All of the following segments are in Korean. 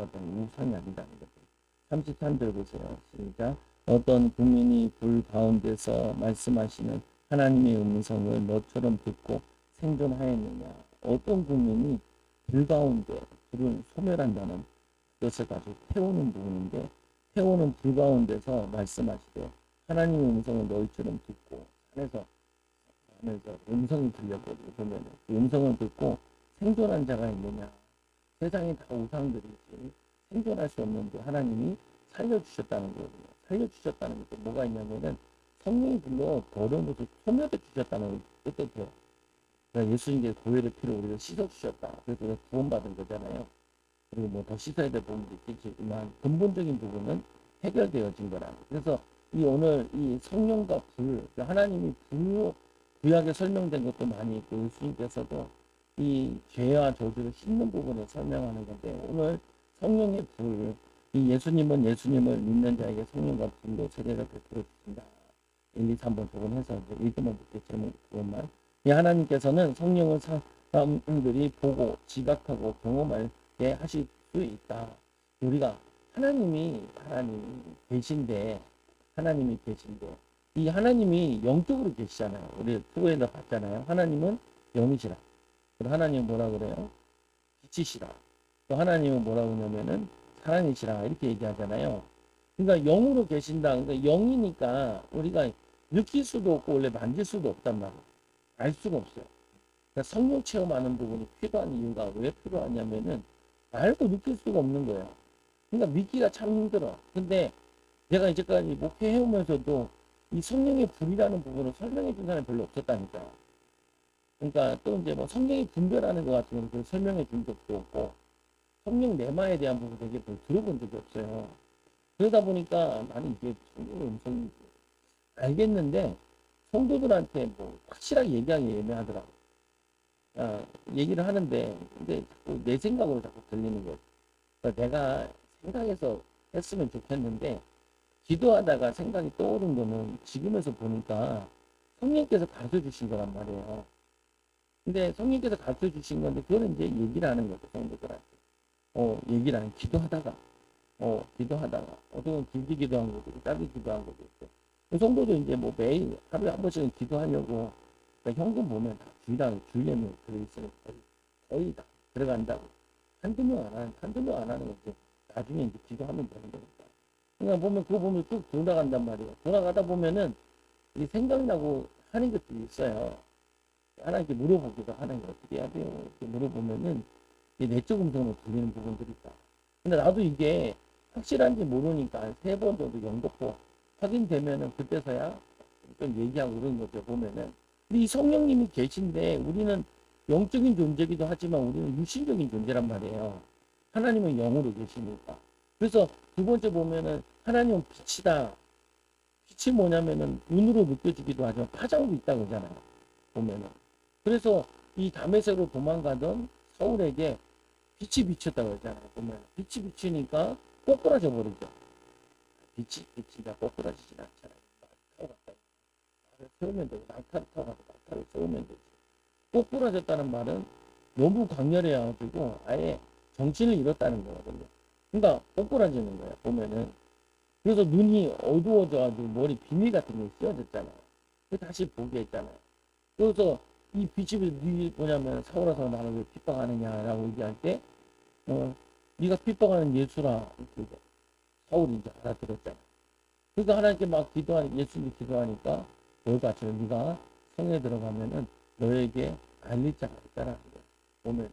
어떤 우상이 아니라는 거죠. 33절 보세요. 시작. 어떤 국민이 불 가운데서 말씀하시는 하나님의 음성을 너처럼 듣고 생존하였느냐. 어떤 국민이 불 가운데 불을 소멸한다는 것을 가지고 태우는 부분인데, 태우는 불 가운데서 말씀하시되 하나님의 음성을 너희처럼 듣고 산에서 음성이 들려거든요. 보면 그 음성을 듣고 생존한 자가 있느냐. 세상이 다 우상들이지 생존할 수 없는데 하나님이 살려주셨다는 거거든요. 살려주셨다는 게 뭐가 있냐면은 성령이 불러 더러운 것을 소멸해 주셨다는 뜻이에요. 그러니까 예수님께서 고혈의 피로 우리를 씻어주셨다. 그래서 구원받은 거잖아요. 그리고 뭐 더 씻어야 될 부분도 있겠지만 근본적인 부분은 해결되어진 거라. 그래서 이 오늘 이 성령과 불, 하나님이 불로 구약에 설명된 것도 많이 있고 예수님께서도 이 죄와 저주를 씻는 부분을 설명하는 건데, 오늘 성령의 불, 이 예수님은 예수님을 믿는 자에게 성령과 불로 세례를 베풀어 주신다. 1, 2, 3번 부분해서 이제 읽으면 듣게 제목 부분만. 이 하나님께서는 성령을 사람들이 보고 지각하고 경험하게 하실 수 있다. 우리가 하나님이 계신데, 이 하나님이 영적으로 계시잖아요. 우리 프로에다 봤잖아요. 하나님은 영이시라. 그리고 하나님은 뭐라 그래요? 빛이시라. 또 하나님은 뭐라고 하냐면은 사랑이시라. 이렇게 얘기하잖아요. 그러니까 영으로 계신다. 그러니까 영이니까 우리가 느낄 수도 없고 원래 만질 수도 없단 말이에요. 알 수가 없어요. 그러니까 성령 체험하는 부분이 필요한 이유가 왜 필요하냐면은 알고 느낄 수가 없는 거예요. 그러니까 믿기가 참 힘들어. 근데 내가 이제까지 목회해오면서도 이 성령의 불이라는 부분을 설명해 준 사람이 별로 없었다니까요. 그러니까 또 이제 뭐 성령이 분별하는 것 같은 걸 설명해 준 적도 없고, 성령 내마에 대한 부분 되게 별 들어본 적이 없어요. 그러다 보니까 나는 이게 성령의 음성이 알겠는데 성도들한테 뭐 확실하게 얘기하기 예매하더라고. 얘기를 하는데 근데 자꾸 내 생각으로 자꾸 들리는 거예요. 그러니까 내가 생각해서 했으면 좋겠는데 기도하다가 생각이 떠오른 거는 지금에서 보니까 성령께서 가르쳐 주신 거란 말이에요. 근데 성령께서 가르쳐 주신 건데 그거는 이제 얘기를 하는 거죠. 성도들한테. 얘기를 하는, 기도하다가 어떤 길게 기도한 것도 있고 짧게 기도한 것도 있고, 그 성도도 이제 뭐 매일 하루에 한 번씩은 기도하려고, 그러니까 현금 보면 다 주일에 들어있으니까 거의 다 들어간다고. 한두 명 안 하는 거지. 나중에 이제 기도하면 되는 거니까. 그러니까 보면 그거 보면 쭉 돌아간단 말이에요. 돌아가다 보면은 이 생각나고 하는 것들이 있어요. 하나님께 물어보기도 하는 거 어떻게 해야 돼요? 이렇게 물어보면은 내적 음성으로 들리는 부분들이 있다. 근데 나도 이게 확실한지 모르니까 3번 정도 연거푸 확인되면은 그때서야 좀 얘기하고 그런 거죠. 보면은. 근데 이 성령님이 계신데 우리는 영적인 존재이기도 하지만 우리는 육신적인 존재란 말이에요. 하나님은 영으로 계시니까. 그래서 두 번째 보면은 하나님은 빛이다. 빛이 뭐냐면은 눈으로 느껴지기도 하지만 파장도 있다고 그러잖아요. 보면은. 그래서 이 다메섹으로 도망가던 사울에게 빛이 비쳤다고 그러잖아요. 보면 빛이 비치니까 꼬꾸라져 버리죠. 빛이 꼬꾸라지진 않잖아요. 타고 갔다. 말을 세우면 되고 낙타를 타고 가서 낙타를 세우면 되지. 꼬꾸라졌다는 말은 너무 강렬해가지고 아예 정신을 잃었다는 거거든요. 그러니까 꼬꾸라지는 거예요. 보면은. 그래서 눈이 어두워져가지고 머리 비닐 같은 게 씌워졌잖아요. 다시 보게 했잖아요. 그래서 이 빛이 뭐냐면 사울아서 나를 왜 핍박하느냐라고 얘기할 때 네가 핍박하는 예수라 이렇게 사울이 이제 알아들었잖아. 그러니까 하나님께 막 예수님 기도하니까 뭘 받쳐? 네가 성에 들어가면은 너에게 알릴 자가 있다라는 거야. 보면은.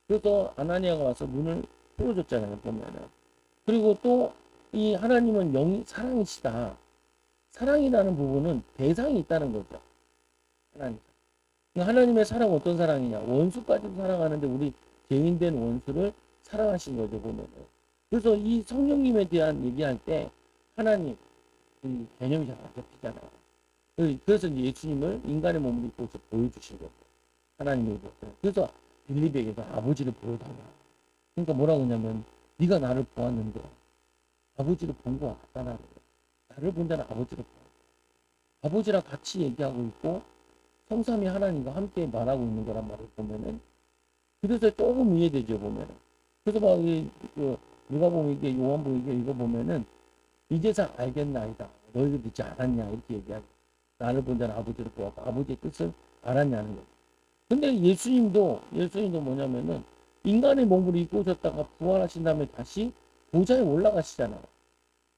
그래서 아나니아가 와서 문을 풀어줬잖아요. 보면은. 그리고 또 이 하나님은 사랑이시다. 사랑이라는 부분은 대상이 있다는 거죠. 하나님의 사랑은 어떤 사랑이냐? 원수까지도 사랑하는데 우리 죄인된 원수를 사랑하신 거죠, 보면은. 그래서 이 성령님에 대한 얘기할 때 하나님 이 개념이 잘 안 잡히잖아요. 그래서 이제 예수님을 인간의 몸을 입고 보여주신 거죠. 하나님의 모습. 그래서 빌립에게도 아버지를 보여달라. 그러니까 뭐라고 하냐면 네가 나를 보았는데 아버지를 본 것 같다는 거예요. 나를 본 자는 아버지를 보았다. 아버지랑 같이 얘기하고 있고 성삼위 하나님과 함께 말하고 있는 거란 말을 보면은, 그래서 조금 이해되죠, 보면은. 그래서 막 누가복음 이게 요한복음 이게 이거 보면은 이제서 알겠나이다. 너희들 이제 알았냐 이렇게 얘기하죠. 나를 본 자는 아버지를 보았고 아버지의 뜻을 알았냐는 거예요. 근데 예수님도 뭐냐면은 인간의 몸을 입고 오셨다가 부활하신 다음에 다시 보좌에 올라가시잖아요.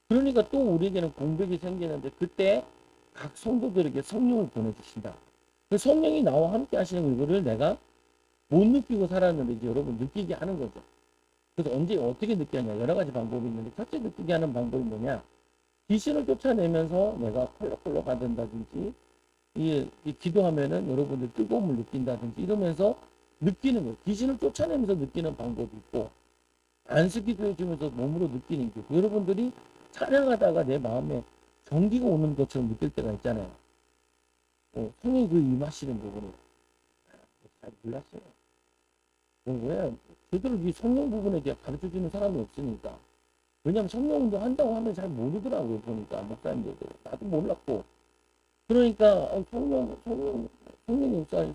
그러니까 또 우리에게는 공백이 생기는데 그때 각 성도들에게 성령을 보내주신다. 그 성령이 나와 함께 하시는 이거를 내가 못 느끼고 살았는데 이제 여러분 느끼게 하는 거죠. 그래서 언제 어떻게 느끼냐 여러 가지 방법이 있는데 첫째 느끼게 하는 방법이 뭐냐 귀신을 쫓아내면서 내가 펄럭펄럭 된다든지 이 기도하면은 여러분들 뜨거움을 느낀다든지 이러면서 느끼는 거예요. 귀신을 쫓아내면서 느끼는 방법이 있고 안수 기도해 주면서 몸으로 느끼는 게 여러분들이 찬양하다가 내 마음에 전기가 오는 것처럼 느낄 때가 있잖아요. 성령이 그 임하시는 부분을 잘 몰랐어요. 왜? 제대로 이 성령 부분에 대해 가르쳐 주는 사람이 없으니까. 왜냐면 성령도 한다고 하면 잘 모르더라고요. 보니까 목사님들도 나도 몰랐고. 그러니까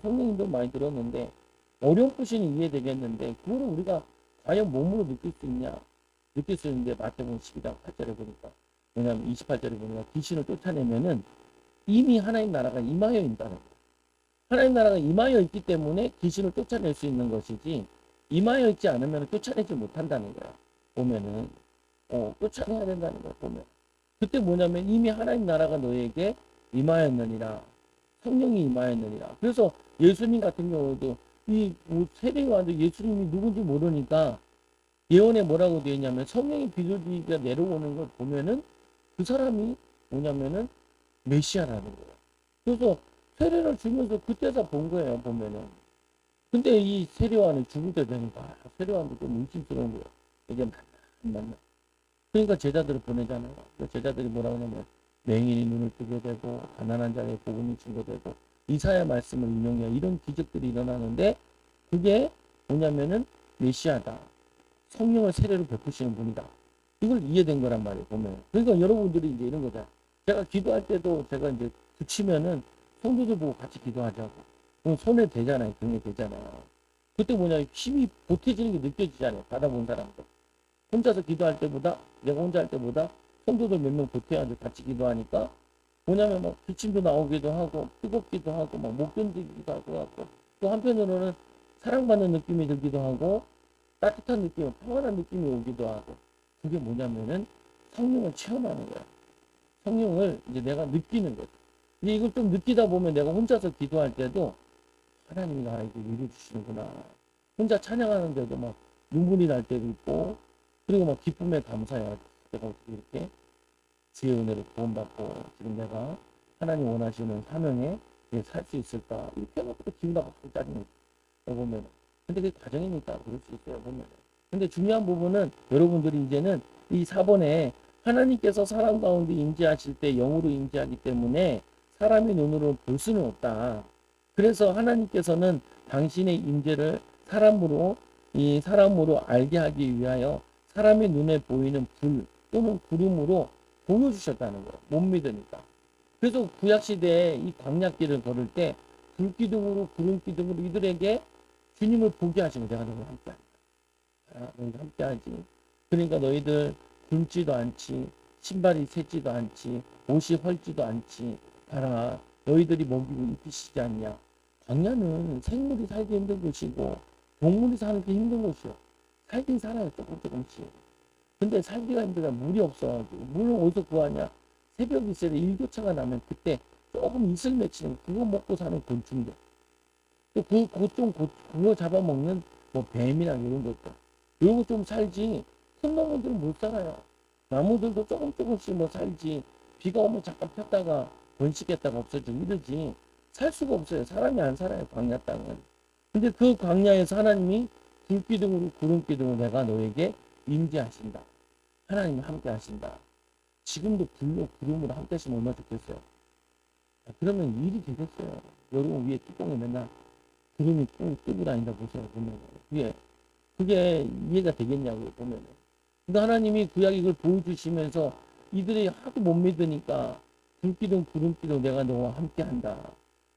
성령님도 많이 들었는데 어렴풋이는 이해되겠는데 그거를 우리가 과연 몸으로 느낄 수 있냐? 느낄 수 있는데 마태복음 12장 8절에 보니까 왜냐면 28절에 보니까 귀신을 쫓아내면은 이미 하나님 나라가 임하여 있다는 거예요. 하나님 나라가 임하여 있기 때문에 귀신을 쫓아낼 수 있는 것이지 임하여 있지 않으면 쫓아내지 못한다는 거야. 보면은 쫓아내야 된다는 거야. 보면 그때 뭐냐면 이미 하나님 나라가 너에게 임하였느니라. 성령이 임하였느니라. 그래서 예수님 같은 경우도 이 세례요한도 예수님이 누군지 모르니까 예언에 뭐라고 되어 있냐면 성령이 비둘기가 내려오는 걸 보면은 그 사람이 뭐냐면은 메시아라는 거예요. 그래서 세례를 주면서 그때서 본 거예요. 보면은. 근데 이 세례요한이 죽을 때 되니까 세례요한도 좀 의심스러운 거예요. 이게 맞나. 그러니까 제자들을 보내잖아요. 그 제자들이 뭐라고 하냐면 맹인이 눈을 뜨게 되고 가난한 자에게 복음이 증거되고 이사야 말씀을 인용해야 이런 기적들이 일어나는데 그게 뭐냐면은 메시아다. 성령을 세례로 베푸시는 분이다. 이걸 이해된 거란 말이에요. 보면. 그러니까 여러분들이 이제 이런 거잖아요. 제가 기도할 때도 제가 이제 붙이면은 성도들 보고 같이 기도하자고. 그럼 손에 대잖아요. 등에 대잖아요. 그때 뭐냐 힘이 보태지는 게 느껴지잖아요. 받아본 사람도. 혼자서 기도할 때보다 내가 혼자 할 때보다 성도들 몇 명 보태야지 같이 기도하니까 뭐냐면 막 기침도 나오기도 하고 뜨겁기도 하고 막 못 견디기도 하고 또 한편으로는 사랑받는 느낌이 들기도 하고 따뜻한 느낌, 평안한 느낌이 오기도 하고 그게 뭐냐면은 성령을 체험하는 거야. 성령을 이제 내가 느끼는 거죠. 근데 이걸 좀 느끼다 보면 내가 혼자서 기도할 때도 하나님이 나에게 위로 주시는구나. 혼자 찬양하는데도 막 눈물이 날 때도 있고 그리고 막 기쁨에 감사해요. 내가 어떻게 이렇게 주의 은혜를 구원받고 지금 내가 하나님 원하시는 사명에 살 수 있을까 이렇게 해놓고 기분 나쁘고 짜증이 보면 근데 그게 과정이니까 그럴 수 있어요 보면 근데 중요한 부분은 여러분들이 이제는 이 4번에 하나님께서 사람 가운데 임재하실 때 영으로 임재하기 때문에 사람의 눈으로 볼 수는 없다. 그래서 하나님께서는 당신의 임재를 사람으로 알게 하기 위하여 사람의 눈에 보이는 불 또는 구름으로 보여주셨다는 거예요. 못 믿으니까. 그래서 구약시대에 이 광야길을 걸을 때 불기둥으로 구름기둥으로 이들에게 주님을 보게 하시고 내가 너희와 함께한다. 너희와 함께하지. 그러니까 너희들 굶지도 않지. 신발이 새지도 않지. 옷이 헐지도 않지. 봐라. 너희들이 먹이고 입히시지 않냐. 광야는 생물이 살기 힘든 곳이고 동물이 사는 게 힘든 곳이요. 살긴 살아요. 조금씩. 근데 살기가 힘들다. 물이 없어가지고. 물을 어디서 구하냐. 새벽 이슬에 일교차가 나면 그때 조금 이슬 맺히는 그거 먹고 사는 곤충들. 또 그거 잡아먹는 뭐 뱀이나 이런 것들. 이런 거 좀 살지. 큰 동물들은 못 살아요. 나무들도 조금씩 뭐 살지. 비가 오면 잠깐 폈다가 번식했다가 없어지고 이러지. 살 수가 없어요. 사람이 안 살아요. 광야 땅은. 근데 그 광야에서 하나님이 불기둥으로 구름기둥으로 내가 너에게 임재하신다. 하나님이 함께 하신다. 지금도 불로 구름으로 함께 하시면 얼마나 좋겠어요. 그러면 일이 되겠어요. 여러분 위에 뚜껑에 맨날 구름이 꾹 뜨고 다닌다 보세요. 보면 그게 이해가 되겠냐고요. 보면 그러니까 하나님이 구약 이걸 보여주시면서 이들이 하도 못 믿으니까 불기둥 구름기둥 내가 너와 함께한다.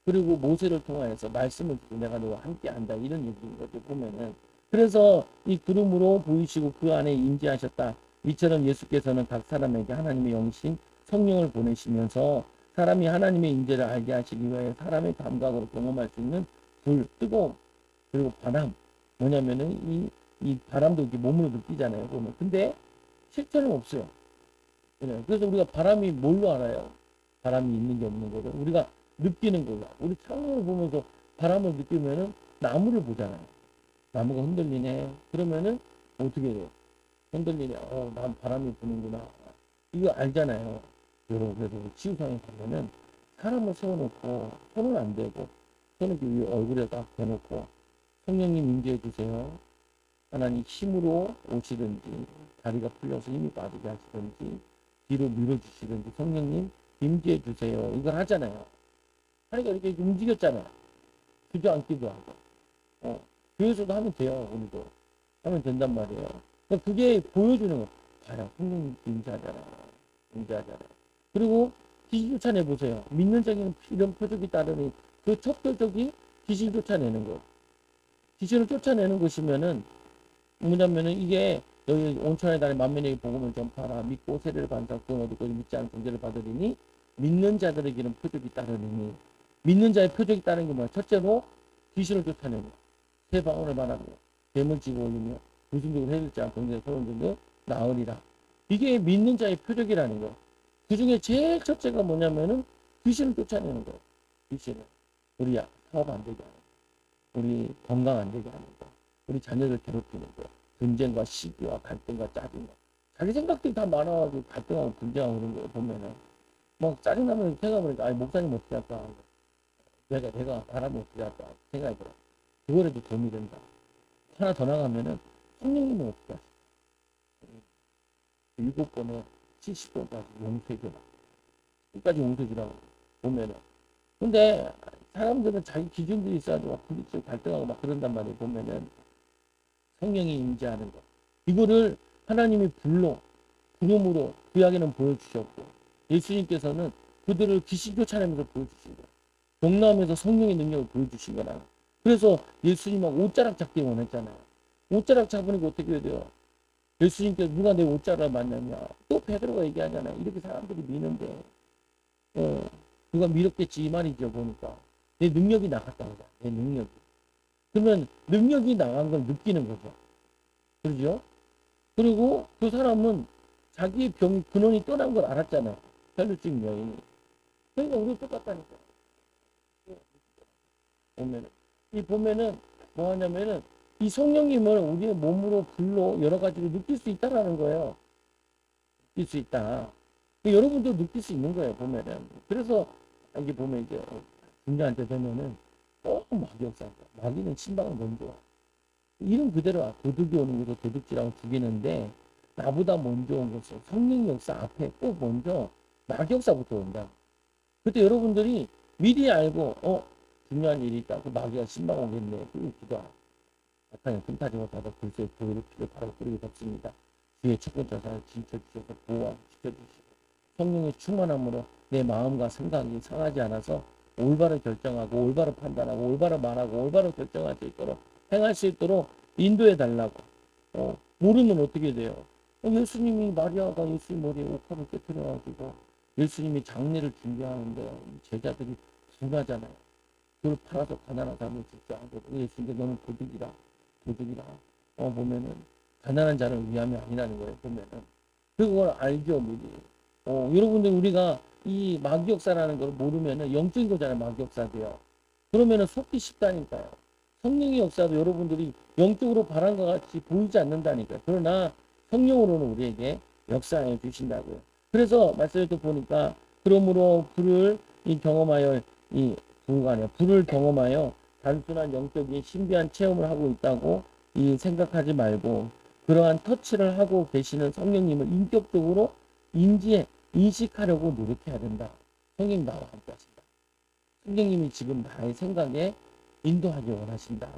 그리고 모세를 통하여서 말씀을 듣고 내가 너와 함께한다. 이런 얘기인 거죠. 보면은 그래서 이 구름으로 보이시고 그 안에 임재하셨다. 이처럼 예수께서는 각 사람에게 하나님의 영신 성령을 보내시면서 사람이 하나님의 임재를 알게 하시기 위해 사람의 감각으로 경험할 수 있는 불, 뜨거움, 그리고 바람. 뭐냐면은 이 바람도 이렇게 몸으로 느끼잖아요. 보면. 근데 실제는 없어요. 그래서 우리가 바람이 뭘로 알아요? 바람이 있는 게 없는 거죠. 우리가 느끼는 걸로. 우리 창문을 보면서 바람을 느끼면은 나무를 보잖아요. 나무가 흔들리네. 그러면은 어떻게 돼요? 흔들리네. 난 바람이 부는구나. 이거 알잖아요. 여러분, 그래서 치유상에 가면은 사람을 세워놓고 손을 안 대고 손을 위에 얼굴에 딱 대놓고 성령님 임재해 주세요. 하나님 힘으로 오시든지 다리가 풀려서 힘이 빠지게 하시든지 뒤로 밀어주시든지 성령님 임재해 주세요. 이걸 하잖아요. 하니까 이렇게 움직였잖아요. 주저앉기도 하고. 교회에서도 하면 돼요. 우리도. 하면 된단 말이에요. 그러니까 그게 보여주는 거. 봐요. 성령님 임재하잖아요. 임재하잖아요. 그리고 귀신 쫓아내보세요. 믿는 자에게는 이런 표적이 따르니 그 첫 표적이 귀신 쫓아내는 거. 귀신을 쫓아내는 것이면은 뭐냐면은 이게 여기 온천의 달에 만민에게 복음을 전파하라. 믿고 세례를 받은 자 구원 얻고 믿지 않은 존재를 받으리니 믿는 자들에게는 표적이 따르니 믿는 자의 표적이 따르는 게 뭐야? 첫째로 귀신을 쫓아내는 거. 새 방언을 말하고 뱀을 집어 올리며 무슨적으로 해들지 않고 이제 서론 정도 나으리라. 이게 믿는 자의 표적이라는 거. 그 중에 제일 첫째가 뭐냐면은 귀신을 쫓아내는 거예요. 귀신을. 우리 사업 안 되게 하는 거. 우리 건강 안 되게 하는 거. 우리 자녀들 괴롭히는 거. 분쟁과 시기와 갈등과 짜증. 자기 생각들이 다 많아가지고 갈등하고 분쟁하고 그런 거 보면은 막 짜증나면 생각해보니까 아니 목사님 어떻게 할까? 내가 바라면 어떻게 할까? 생각이 들어. 그거라도 도움이 된다. 하나 더 나가면은 성령님은 어떻게 하실까? 7번에 70번까지 용서해줘라. 끝까지 용서해주라고 보면은. 근데 사람들은 자기 기준들이 있어가지고 막 부딪히고 갈등하고 막 그런단 말이에요. 보면은 성령이 임재하는 것. 이거를 하나님이 불로 구름으로 구약에는 보여주셨고 예수님께서는 그들을 귀신 쫓아내면서 보여주신 거예요. 동남에서 성령의 능력을 보여주신 거라. 그래서 예수님하고 옷자락 잡기 원했잖아요. 옷자락 잡으니까 어떻게 해야 돼요? 예수님께서 누가 내 옷자락을 만났냐? 또 베드로가 얘기하잖아요. 이렇게 사람들이 미는데 누가 밀었겠지 이 말이죠. 보니까 내 능력이 나갔다는 거야. 내 능력이. 그러면 능력이 나간 걸 느끼는 거죠. 그러죠? 그리고 그 사람은 자기의 병 근원이 떠난 걸 알았잖아요. 혈루증 여인이. 그러니까 우리도 똑같다니까. 보면은 뭐 하냐면은 이 성령님을 우리의 몸으로 불로 여러 가지로 느낄 수 있다라는 거예요. 느낄 수 있다. 여러분도 느낄 수 있는 거예요. 보면은. 그래서 여기 보면 이제 중자한테 되면은 마귀 역사한다. 마귀는 신방을 먼저 이름 그대로 도둑이 오는 것도 도둑질하고 죽이는데 나보다 먼저 온 것은 성령 역사 앞에 꼭 먼저 마귀 역사부터 온다. 그때 여러분들이 미리 알고 중요한 일이 있다. 그 마귀가 신방 오겠네. 그리고 기도하라. 약간의 틈타지 못하다 불소의 보혈을 피를 바라고 뿌리게 덮습니다. 주의 첫 번째 사를 지켜주셔서 보호하고 지켜주시고 성령의 충만함으로 내 마음과 생각이 상하지 않아서 올바로 결정하고 올바로 판단하고 올바로 말하고 올바로 결정할 수 있도록 행할 수 있도록 인도해 달라고. 모르면 어떻게 돼요? 예수님이 마리아가 예수님 머리에 옥합을 깨뜨려가지고 예수님이 장례를 준비하는데 제자들이 분하잖아요. 그걸 팔아서 가난한 사람을 죽지 않고 예수님께 너는 도둑이라. 보면은 가난한 자를 위함이 아니라는 거예요. 보면은 그걸 알죠 미리. 여러분들 우리가 이 마귀 역사라는 걸 모르면은 영적인 거잖아요. 마귀 역사도요. 그러면은 속기 쉽다니까요. 성령의 역사도 여러분들이 영적으로 바란과 같이 보이지 않는다니까요. 그러나 성령으로는 우리에게 역사해 주신다고요. 그래서 말씀을 또 보니까 그러므로 불을 경험하여 불가 아니라 불을 경험하여 단순한 영적인 신비한 체험을 하고 있다고 생각하지 말고 그러한 터치를 하고 계시는 성령님을 인격적으로 인식하려고 노력해야 된다. 성령님 나와 함께 하신다. 성령님이 지금 나의 생각에 인도하기 원하신다.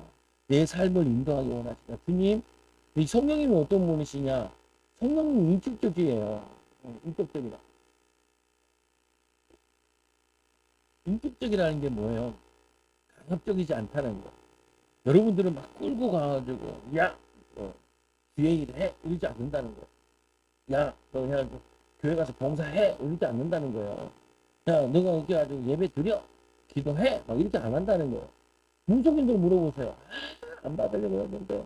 내 삶을 인도하기 원하신다. 주님, 이 성령님은 어떤 분이시냐? 성령님은 인격적이에요. 인격적이다. 인격적이라는 게 뭐예요? 강압적이지 않다는 거. 여러분들은 막 끌고 가가지고 야 뒤에 일해 이러지 않는다는 거예요. 야 너 해가지고 교회 가서 봉사해 이러지 않는다는 거예요. 야 너가 여기 가지고 예배 드려 기도해 막 이렇게 안 한다는 거예요. 문속인들 물어보세요. 안 받으려고 했는데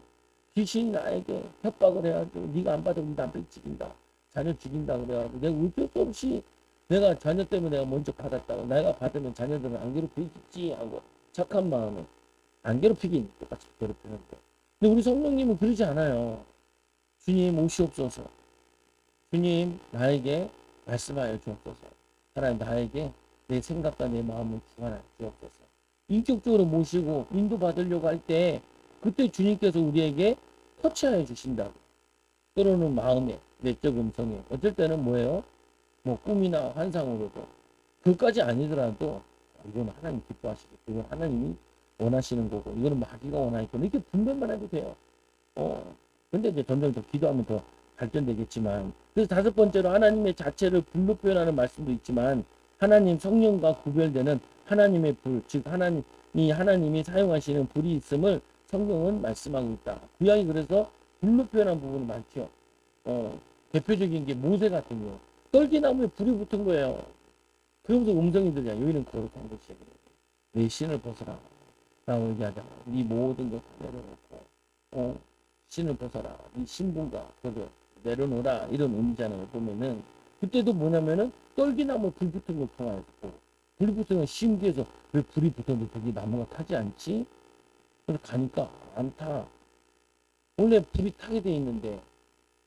귀신이 나에게 협박을 해가지고 네가 안 받으면 네 남편 죽인다. 자녀 죽인다 그래가지고 내가 어쩔 수 없이 내가 자녀 때문에 내가 먼저 받았다고 내가 받으면 자녀들은 안 괴롭히겠지 하고 착한 마음에 안 괴롭히긴 똑같이 괴롭히는데 근데 우리 성령님은 그러지 않아요. 주님 오시옵소서. 주님 나에게 말씀하여 주옵소서. 하나님 나에게 내 생각과 내 마음을 주관하여 주옵소서. 인격적으로 모시고 인도받으려고 할 때 그때 주님께서 우리에게 터치하여 주신다고. 때로는 마음에 내적 음성에 어쩔 때는 뭐예요? 뭐 꿈이나 환상으로도 그것까지 아니더라도 이건 하나님 기뻐하시고 이건 하나님이 원하시는 거고 이거는 마귀가 원하니까 이렇게 분별만 해도 돼요. 근데 이제 점점 더 기도하면 더 발전되겠지만 그래서 다섯 번째로 하나님의 자체를 불로 표현하는 말씀도 있지만 하나님 성령과 구별되는 하나님의 불, 즉 하나님이 사용하시는 불이 있음을 성경은 말씀하고 있다. 구약이 그래서 불로 표현한 부분이 많죠. 대표적인 게 모세 같은 경우 떨기나무에 불이 붙은 거예요. 그러면서 음성이 들냐. 여기는 거룩한 것이야. 내 신을 벗어라. 라고 얘기하잖아. 네 모든 것 다 내려놓고 신을 벗어라. 네 신분과 그걸 내려놓으라. 이런 의미잖아요. 보면은 그때도 뭐냐면은 떨기나무 불 붙은 걸 통하여서 불이 붙은 건 신기해서 왜 불이 붙었는데 저기 나무가 타지 않지? 그래서 가니까 안 타. 원래 불이 타게 돼 있는데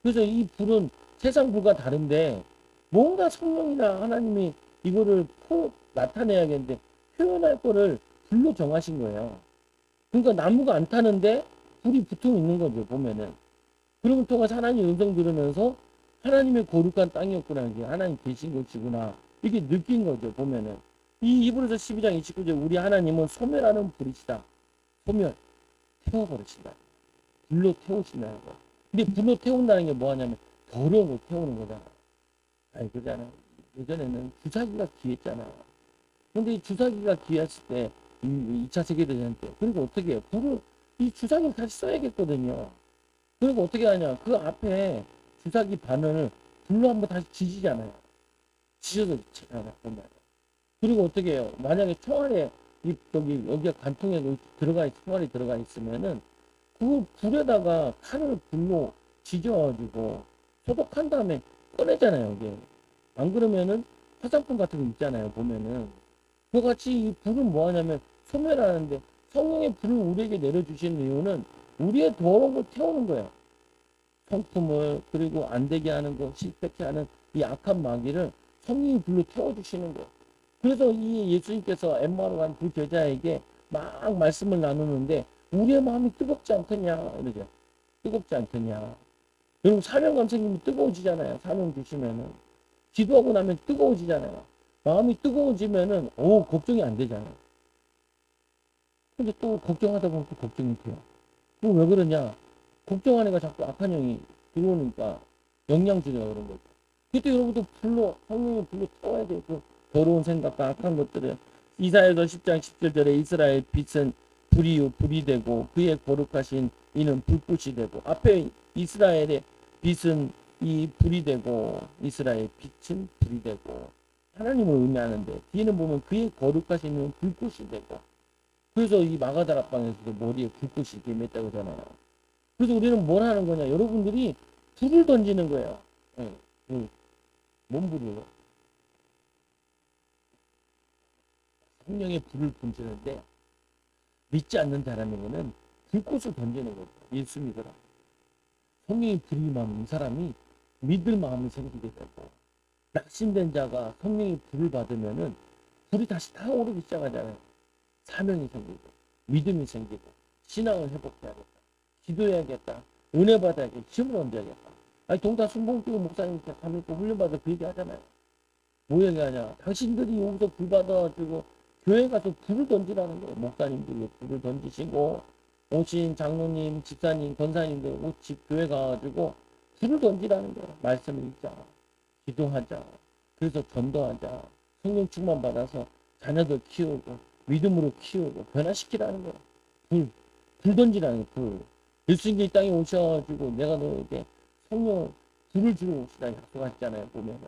그래서 이 불은 세상 불과 다른데 뭔가 성령이나 하나님이 이거를 나타내야겠는데 표현할 거를 불로 정하신 거예요. 그러니까 나무가 안 타는데 불이 붙어 있는 거죠. 보면은. 그러면 통해서 하나님 음성 들으면서 하나님의 거룩한 땅이었구나. 이게 하나님 계신 곳이구나. 이렇게 느낀 거죠. 보면은. 이 히브리서 12장 29절 우리 하나님은 소멸하는 불이시다. 소멸. 태워버리신다. 불로 태우신다는 거. 근데 불로 태운다는 게 뭐하냐면 더러운 걸 태우는 거잖아. 아니 그잖아. 예전에는 주사기가 귀했잖아. 근데 이 주사기가 귀했을 때 2차 세계대전 때 그리고 어떻게 해요? 불을 이 주사기를 다시 써야겠거든요. 그리고 어떻게 하냐? 그 앞에 주사기 바늘을 불로 한번 다시 지지잖아요. 지져서 보면. 그리고 어떻게 해요? 만약에 총알에 여기가 관통에 총알이 들어가 있으면은 그 불에다가 칼을 불로 지져가지고 소독한 다음에 꺼내잖아요. 이게 안 그러면은 화장품 같은 거 있잖아요. 보면은 그같이 이 불은 뭐하냐면 소멸하는데 성령의 불을 우리에게 내려주시는 이유는 우리의 더러운 걸 태우는 거예요. 성품을 그리고 안 되게 하는 거 실패케 하는 이 악한 마귀를 성령의 불로 태워주시는 거예요. 그래서 이 예수님께서 엠마오로 간 두 제자에게 막 말씀을 나누는데 우리의 마음이 뜨겁지 않더냐 이러죠. 뜨겁지 않더냐. 여러분 사명감 생기면 뜨거워지잖아요. 사명 주시면은 기도하고 나면 뜨거워지잖아요. 마음이 뜨거워지면은 걱정이 안 되잖아요. 근데 또 걱정하다 보면 또 걱정이 돼요. 그럼 왜 그러냐? 걱정하니까 자꾸 악한 영이 들어오니까 영양주냐 그런 거죠. 그때 여러분도 성령의 불로 태워야 돼요. 그 더러운 생각과 악한 것들을. 이사야서 10장 17절에 이스라엘 빛은 불이 되고 그의 거룩하신 이는 불꽃이 되고 앞에 이스라엘의 빛은 이 불이 되고 이스라엘 빛은 불이 되고 하나님을 의미하는데 뒤에는 보면 그의 거룩하신 이는 불꽃이 되고 그래서 이 마가다락방에서도 머리에 불꽃이 이렇게 맸다고 하잖아요. 그래서 우리는 뭘 하는 거냐 여러분들이 불을 던지는 거예요. 뭔 불이에요? 성령의 불을 던지는데 믿지 않는 사람에게는 불꽃을 던지는 거죠. 예수 믿어라. 성령의 불이 임하면 이 사람이 믿을 마음이 생기게 되고 낙심된 자가 성령의 불을 받으면은 불이 다시 타오르기 시작하잖아요. 사명이 생기고 믿음이 생기고 신앙을 회복해야겠다. 기도해야겠다. 은혜 받아야겠다. 힘을 얻어야겠다. 아니 동다 순봉교회 목사님 가면 또 훈련받아 그 얘기 하잖아요. 뭐 얘기하냐. 당신들이 여기서 불 받아가지고 교회 가서 불을 던지라는 거예요. 목사님들이 불을 던지시고 오신 장로님, 집사님, 권사님들 집 교회 가가지고 불을 던지라는 거예요. 말씀을 읽자. 기도하자. 그래서 전도하자. 성령 충만 받아서 자녀들 키우고 믿음으로 키우고 변화시키라는 거예요. 불. 불 던지라는 거예요. 불. 예수님이 이 땅에 오셔가지고 내가 너에게 성령 불을 주러 오시다 약속하셨잖아요. 보면은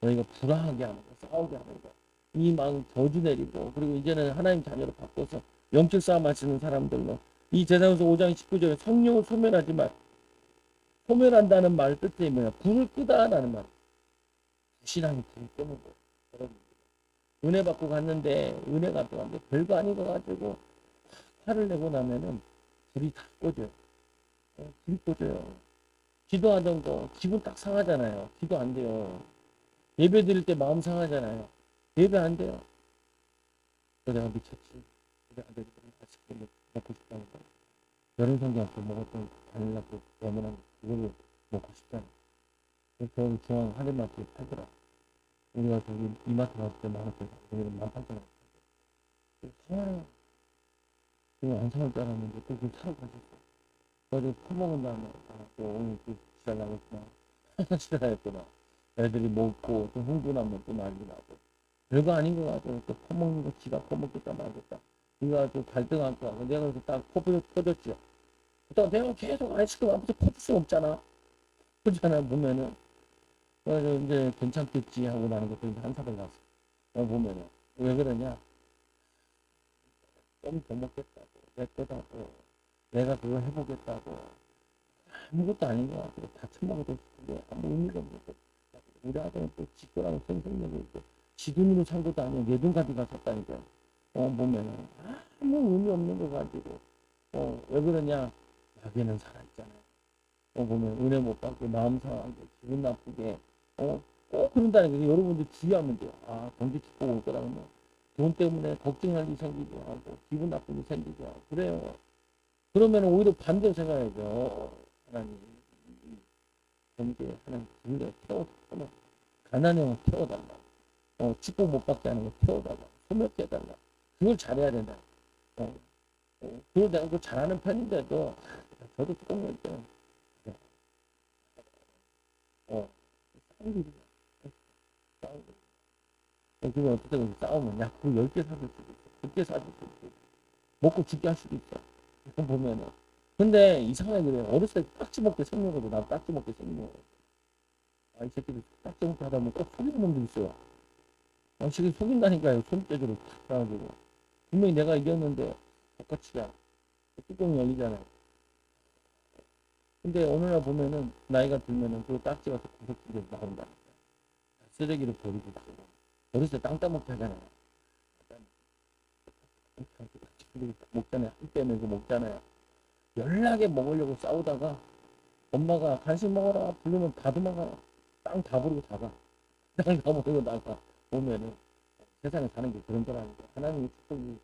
너희가 불화하게 하는 거, 싸우게 하는 거, 이 막 저주 내리고, 그리고 이제는 하나님 자녀로 바꿔서 영적 싸움 하시는 사람들로 이 제사전서 5장 19절에 성령을 소멸하지 말. 소멸한다는 말 뜻이 뭐야? 불을 끄다라는 말. 신앙이 불을 끄는 거예요. 여러분. 은혜 받고 갔는데 은혜가 들어갔는데 별거 아닌 거 가지고 화를 내고 나면은 불이 다 꺼져요. 불이 꺼져요. 기도하던 거 기분 딱 상하잖아요. 기도 안 돼요. 예배 드릴 때 마음 상하잖아요. 예배 안 돼요. 내가 미쳤지. 우리 아들이 아직도 먹고 싶다는 거. 여름 성경학교 먹었던 바닐라도 레몬한 그거를 먹고 싶잖아. 그래서 중앙 할인마트에 팔더라. 우리가 저기 이마트 갔을 때 만원짜리 여기는 18,000원. 상하네. 그냥 안 상할 줄 알았는데 또 그걸 사러 가셨어. 그래서 퍼먹은 다음에 또 오늘 또 지랄나겠구나. 지랄했구나. 애들이 먹고 또 흥분하면 또 난리 나고. 별거 아닌 거 가지고 또 퍼먹는 거 지가 퍼먹겠다 말겠다. 이거 또 갈등할 거야. 내가 그래서 딱 코를 터졌지. 그러니까 내가 계속 아이스크림 앞에서 퍼줄 수 없잖아. 그렇잖아 보면은. 그래서 이제 괜찮겠지 하고 나는 것도 이제 한사발 났어. 보면은 왜 그러냐? 좀 더 먹겠다고, 내 거다고, 내가 그거 해보겠다고. 아무것도 아닌 것 같고 다 처먹어도 그게 아무 의미가 없는 거. 우리 아들은 또 지꺼라고 생생력이 있고 지 돈으로 산 것도 아니고 내 돈 가지고 갔었다니까. 보면은 아무 의미 없는 거 가지고 왜 그러냐? 마귀는 살아있잖아요. 보면 은혜 못 받고 마음 상하게 기분 나쁘게 꼭 그런다는 거예요. 여러분들 주의하면 돼요. 경기 축복 올 거라면 돈 때문에 걱정할 일이 생기고 하고 기분 나쁜 일이 생기고 하고 그래요. 그러면 오히려 반대로 생각해야죠. 하나님 경제 하나님 불려 태워달라. 가난형을 태워달라. 축복 못 받게 하는 거 태워달라. 소멸케 해달라. 그걸 잘해야 된다. 그걸 내가 그 잘하는 편인데도 저도 뚜껑 열 때는 싸우고 그러면 어떻게 되면 싸우면 약국 10개 사줄 수도 있어. 100개 사줄 수도 있어. 먹고 죽게 할 수도 있어. 이거 보면은. 근데 이상하게 그래요. 어렸을 때 딱지 먹게 생겨가지고 나도 딱지 먹게 생겨. 이 새끼들 딱지 먹게 하다 보면 꼭 속이는 놈들 있어요. 이 새끼 속인다니까요. 손재주로 탁 가가지고. 분명히 내가 이겼는데 똑같이야. 뚜껑이 열리잖아요. 근데 어느 날 보면은 나이가 들면은 그 딱지가 구석지게 나온다. 쓰레기를 버리고 있어. 어렸을 때 땅 따먹기 하잖아요. 먹잖아요. 한 빼면서 먹잖아요. 연락에 먹으려고 싸우다가 엄마가 간식 먹어라 부르면 다 도망가. 땅 다 버리고 다 가. 땅 다 버리고 나가. 보면은 세상에 사는 게 그런 거라니까. 하나님의 축복이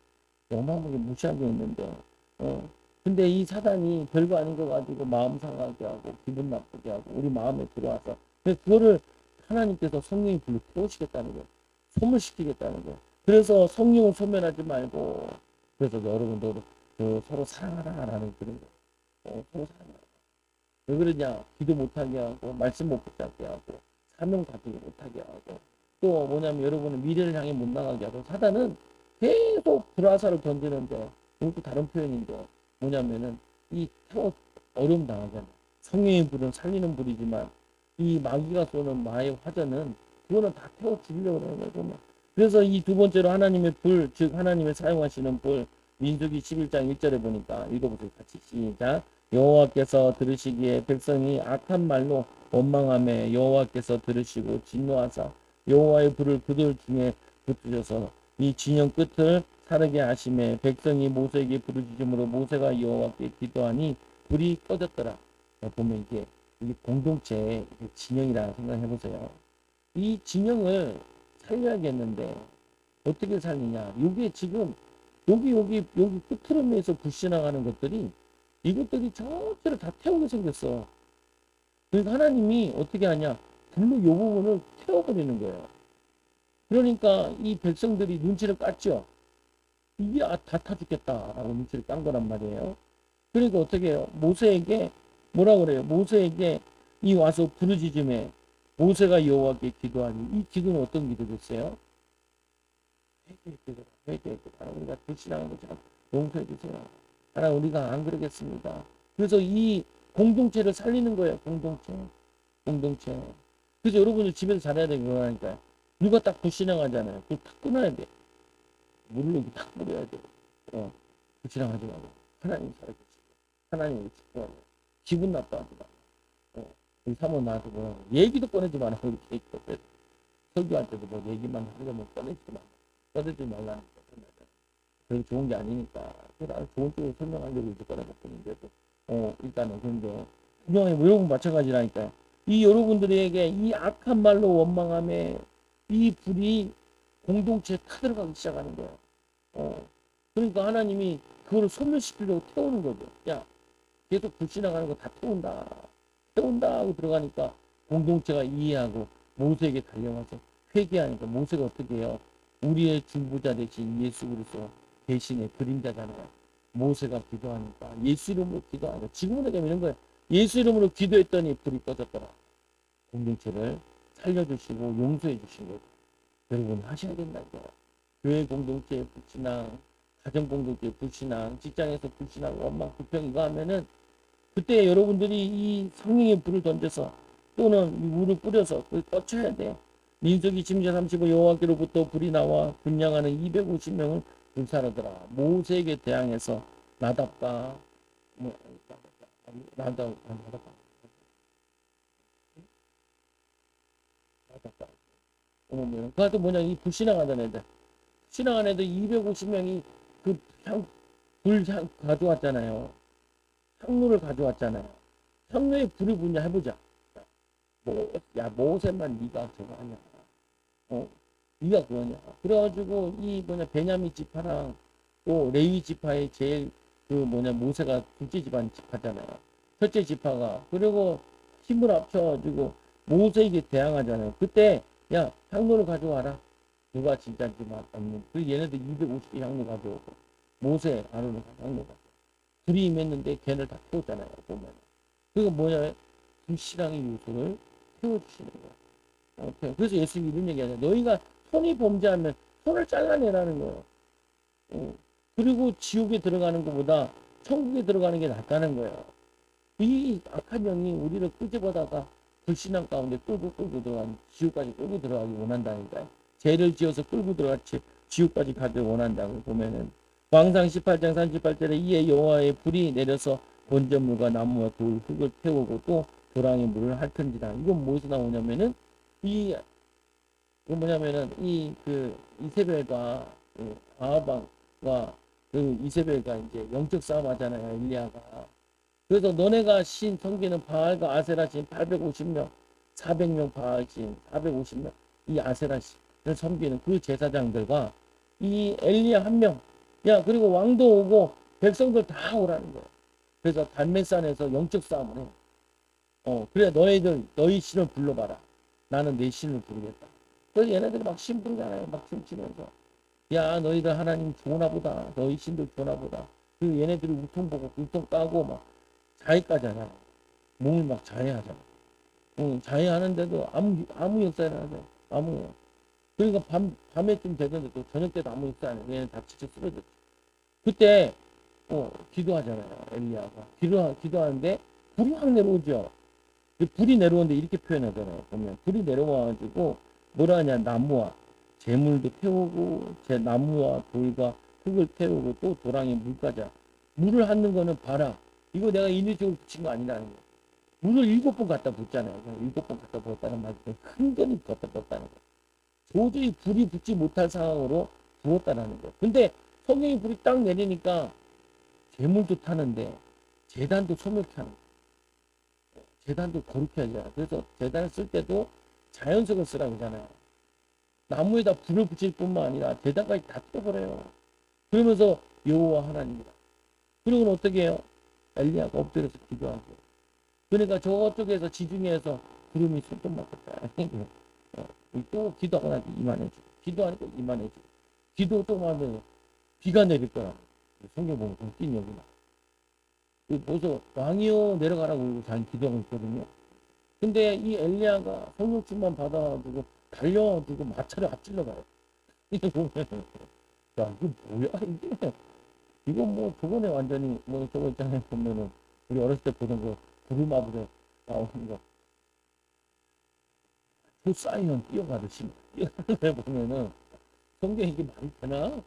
어마어마하게 무시하게 있는데 근데 이 사단이 별거 아닌 거 가지고 마음 상하게 하고 기분 나쁘게 하고 우리 마음에 들어와서 그거를 하나님께서 성령이 불러 태우시겠다는 거예요. 소멸시키겠다는 거예요. 그래서 성령을 소멸하지 말고 그래서 여러분도 서로 사랑하라라는 그런 거예요. 서로 사랑하라. 왜 그러냐? 기도 못하게 하고 말씀 못 붙잡게 하고 사명 받지 못하게 하고 또 뭐냐면 여러분은 미래를 향해 못 나가게 하고 사단은 계속 불화살을 던지는데 이것도 다른 표현인데 뭐냐면은 이 태워 어려움 당하잖아요. 성령의 불은 살리는 불이지만 이 마귀가 쏘는 마의 화전은 그거는 다 태워 죽이려고 그러는 거예요. 그래서 이 두 번째로 하나님의 불, 즉 하나님의 사용하시는 불 민수기 11장 1절에 보니까 읽어보세요. 같이 시작. 여호와께서 들으시기에 백성이 악한 말로 원망하며 여호와께서 들으시고 진노하사 여호와의 불을 그들 중에 붙으셔서 이 진영 끝을 사르게 하심에 백성이 모세에게 부르짖음으로 모세가 여호와께 기도하니 불이 꺼졌더라. 보면 이게 공동체의 진영이라 생각해 보세요. 이 진영을 살려야겠는데 어떻게 살리냐? 이게 지금 여기 끝트름에서 불신앙하는 것들이 이것들이 전체를 다 태우게 생겼어. 그러니까 하나님이 어떻게 하냐? 불로 이 부분을 태워버리는 거예요. 그러니까 이 백성들이 눈치를 깠죠. 이게 다 타 죽겠다라고 눈치를 깐 거란 말이에요. 그러니까 어떻게 해요? 모세에게 뭐라 그래요? 모세에게 이 와서 부르짖음에 모세가 여호와께 기도하니 이 기도는 어떤 기도겠어요? 회개의 기도라. 회개의 기도. 우리가 불신하는 거 참 용서해 주세요. 하나님 우리가 안 그러겠습니다. 그래서 이 공동체를 살리는 거예요. 공동체. 그래서 여러분들 집에서 잘해야 되는 거라니까요. 누가 딱 불신앙하잖아요. 그걸 탁 끊어야 돼. 물을 이렇게 탁 뿌려야 돼. 불신앙하지 말고 하나님 살아계시고 하나님을 축복하고 기분 나빠하지 말고 우리 사모 나한테 뭐라고 얘기도 꺼내지 마라. 이렇게 있거든. 설교할 때도 뭐 얘기만 하려면 꺼내지 말고 꺼내지 말라는 거. 그게 좋은 게 아니니까. 그래서 좋은 쪽으로 설명하려고 이제 꺼내갖고 있는데도 일단은 근데 분명히 여러분 마찬가지라니까요. 이 여러분들에게 이 악한 말로 원망함에 이 불이 공동체에 타들어가기 시작하는 거예요. 그러니까 하나님이 그거를 소멸시키려고 태우는 거죠. 야, 계속 불신앙하는 거 다 태운다 하고 들어가니까 공동체가 이해하고 모세에게 달려가서 회개하니까 모세가 어떻게 해요? 우리의 중보자 대신 예수 그리스도 대신의 그림자잖아요. 모세가 기도하니까 예수 이름으로 기도하니까 지금은 내가 이런 거예요. 예수 이름으로 기도했더니 불이 꺼졌더라. 공동체를 살려주시고 용서해 주신 거죠. 여러분 하셔야 된다고요. 교회 공동체의 불신앙, 가정 공동체의 불신앙, 직장에서 불신앙, 원망, 불평 이거 하면은 그때 여러분들이 이 성령의 불을 던져서 또는 이 물을 뿌려서 그걸 꺼쳐야 돼요. 민수기 10장 35 여호와께로부터 불이 나와 분양하는 250명을 불사르더라. 모세에게 대항해서 나답과 나답과 그것도 뭐냐 이 불신앙하던 애들 신앙한 애들 250명이 그 불향 가져왔잖아요. 향로를 가져왔잖아요. 향로에 불을 붙냐 해보자. 야 모세만 네가 저거 하냐. 네가 그거냐. 그래가지고 이 베냐민 지파랑 또 레위 지파의 제일 모세가 둘째 집안 지파잖아요. 첫째 지파가 그리고 힘을 합쳐가지고 모세에게 대항하잖아요. 그때 야 향로를 가져와라. 누가 진짜인지만 없는. 그리고 얘네들 250개 향로 가져오고 모세 아론을 향로 가져오고 불이 임했는데 걔를 다 태웠잖아요. 보면. 그거 뭐냐 불신앙의 요소를 태워주시는 거예요. 그래서 예수님이 이런 얘기하잖아요. 너희가 손이 범죄하면 손을 잘라내라는 거예요. 그리고 지옥에 들어가는 것보다 천국에 들어가는 게 낫다는 거예요. 이 악한 영이 우리를 끄집어다가 불신앙 가운데 끌고 들어가는 지옥까지 끌고 들어가기 원한다니까요. 죄를 지어서 끌고 들어가지 지옥까지 가기 원한다고 보면은 왕상 18장 38절에 이에 여호와의 불이 내려서 번제물과 나무와 돌 흙을 태우고 또 도랑의 물을 핥은지라. 이건 뭐에서 나오냐면은 이건 뭐냐면은 이세벨과 아하방과 이세벨과 이제 영적 싸움 하잖아요. 엘리야가. 그래서 너네가 신 섬기는 바알과 아세라 신 850명, 400명 바알 신 450명 이 아세라 신을 섬기는 그 제사장들과 이 엘리야 한 명, 야 그리고 왕도 오고 백성들 다 오라는 거예요. 그래서 달메산에서 영적 싸움을 해. 그래 너희 신을 불러봐라. 나는 내 신을 부르겠다. 그래서 얘네들이 막 신 부르잖아요. 막 춤추면서 야 너희들 하나님 좋으나 보다. 너희 신들 좋으나 보다. 그리고 얘네들이 우통 보고 우통 까고 막 자해까지하잖아. 몸을 막 자해하잖아. 자해하는데도 아무 역사 안 하죠. 아무. 그러니까 밤에쯤 되던데 또 저녁 때도 아무 역사 안 해. 얘는 다 지쳐 쓰러졌지. 그때 기도하잖아요. 엘리야가 기도하는데 불이 확 내려오죠. 불이 내려오는데 이렇게 표현하잖아요. 보면 불이 내려와가지고 뭐라 하냐 나무와 재물도 태우고 제 나무와 돌과 흙을 태우고 또 도랑에 물까지 물을 핥는 거는 봐라. 이거 내가 인위적으로 붙인 거 아니라는 거예요. 물을 7번 갖다 붓잖아요. 7번 갖다 부었다는 말이 큰 돈이 갖다 부었다는 거예요. 도저히 불이 붙지 못할 상황으로 부었다는 거예요. 근데 성령이 불이 딱 내리니까 재물도 타는데 재단도 소멸케 하는 거예요. 재단도 거룩해 하잖아요. 그래서 재단을 쓸 때도 자연석을 쓰라고 하잖아요. 나무에다 불을 붙일 뿐만 아니라 재단까지 다 떼버려요. 그러면서 여호와 하나님이다. 그리고는 어떻게 해요? 엘리야가 엎드려서 기도하고. 그러니까 저쪽에서 지중해에서 구름이 손톱 맞겠다. 또 기도하고 나니까 이만해지고. 기도하니까 이만해지고. 기도 또 하면 비가 내릴 거라고. 성경 보면 웃긴 얘기나. 벌써 왕이요 내려가라고 잘 기도하고 있거든요. 근데 이 엘리야가 성령 충만 받아가지고 달려가지고 마차를 앞질러 가요. 이거 보면 야 이거 뭐야 이게. 이거 뭐 저번에 완전히 뭐 저거 있잖아요. 보면은 우리 어렸을 때 보던 거 부루마블에 나오는 거 풋사이언 뛰어가듯이 뛰어가는데 보면은 성경에 이게 말이 되나?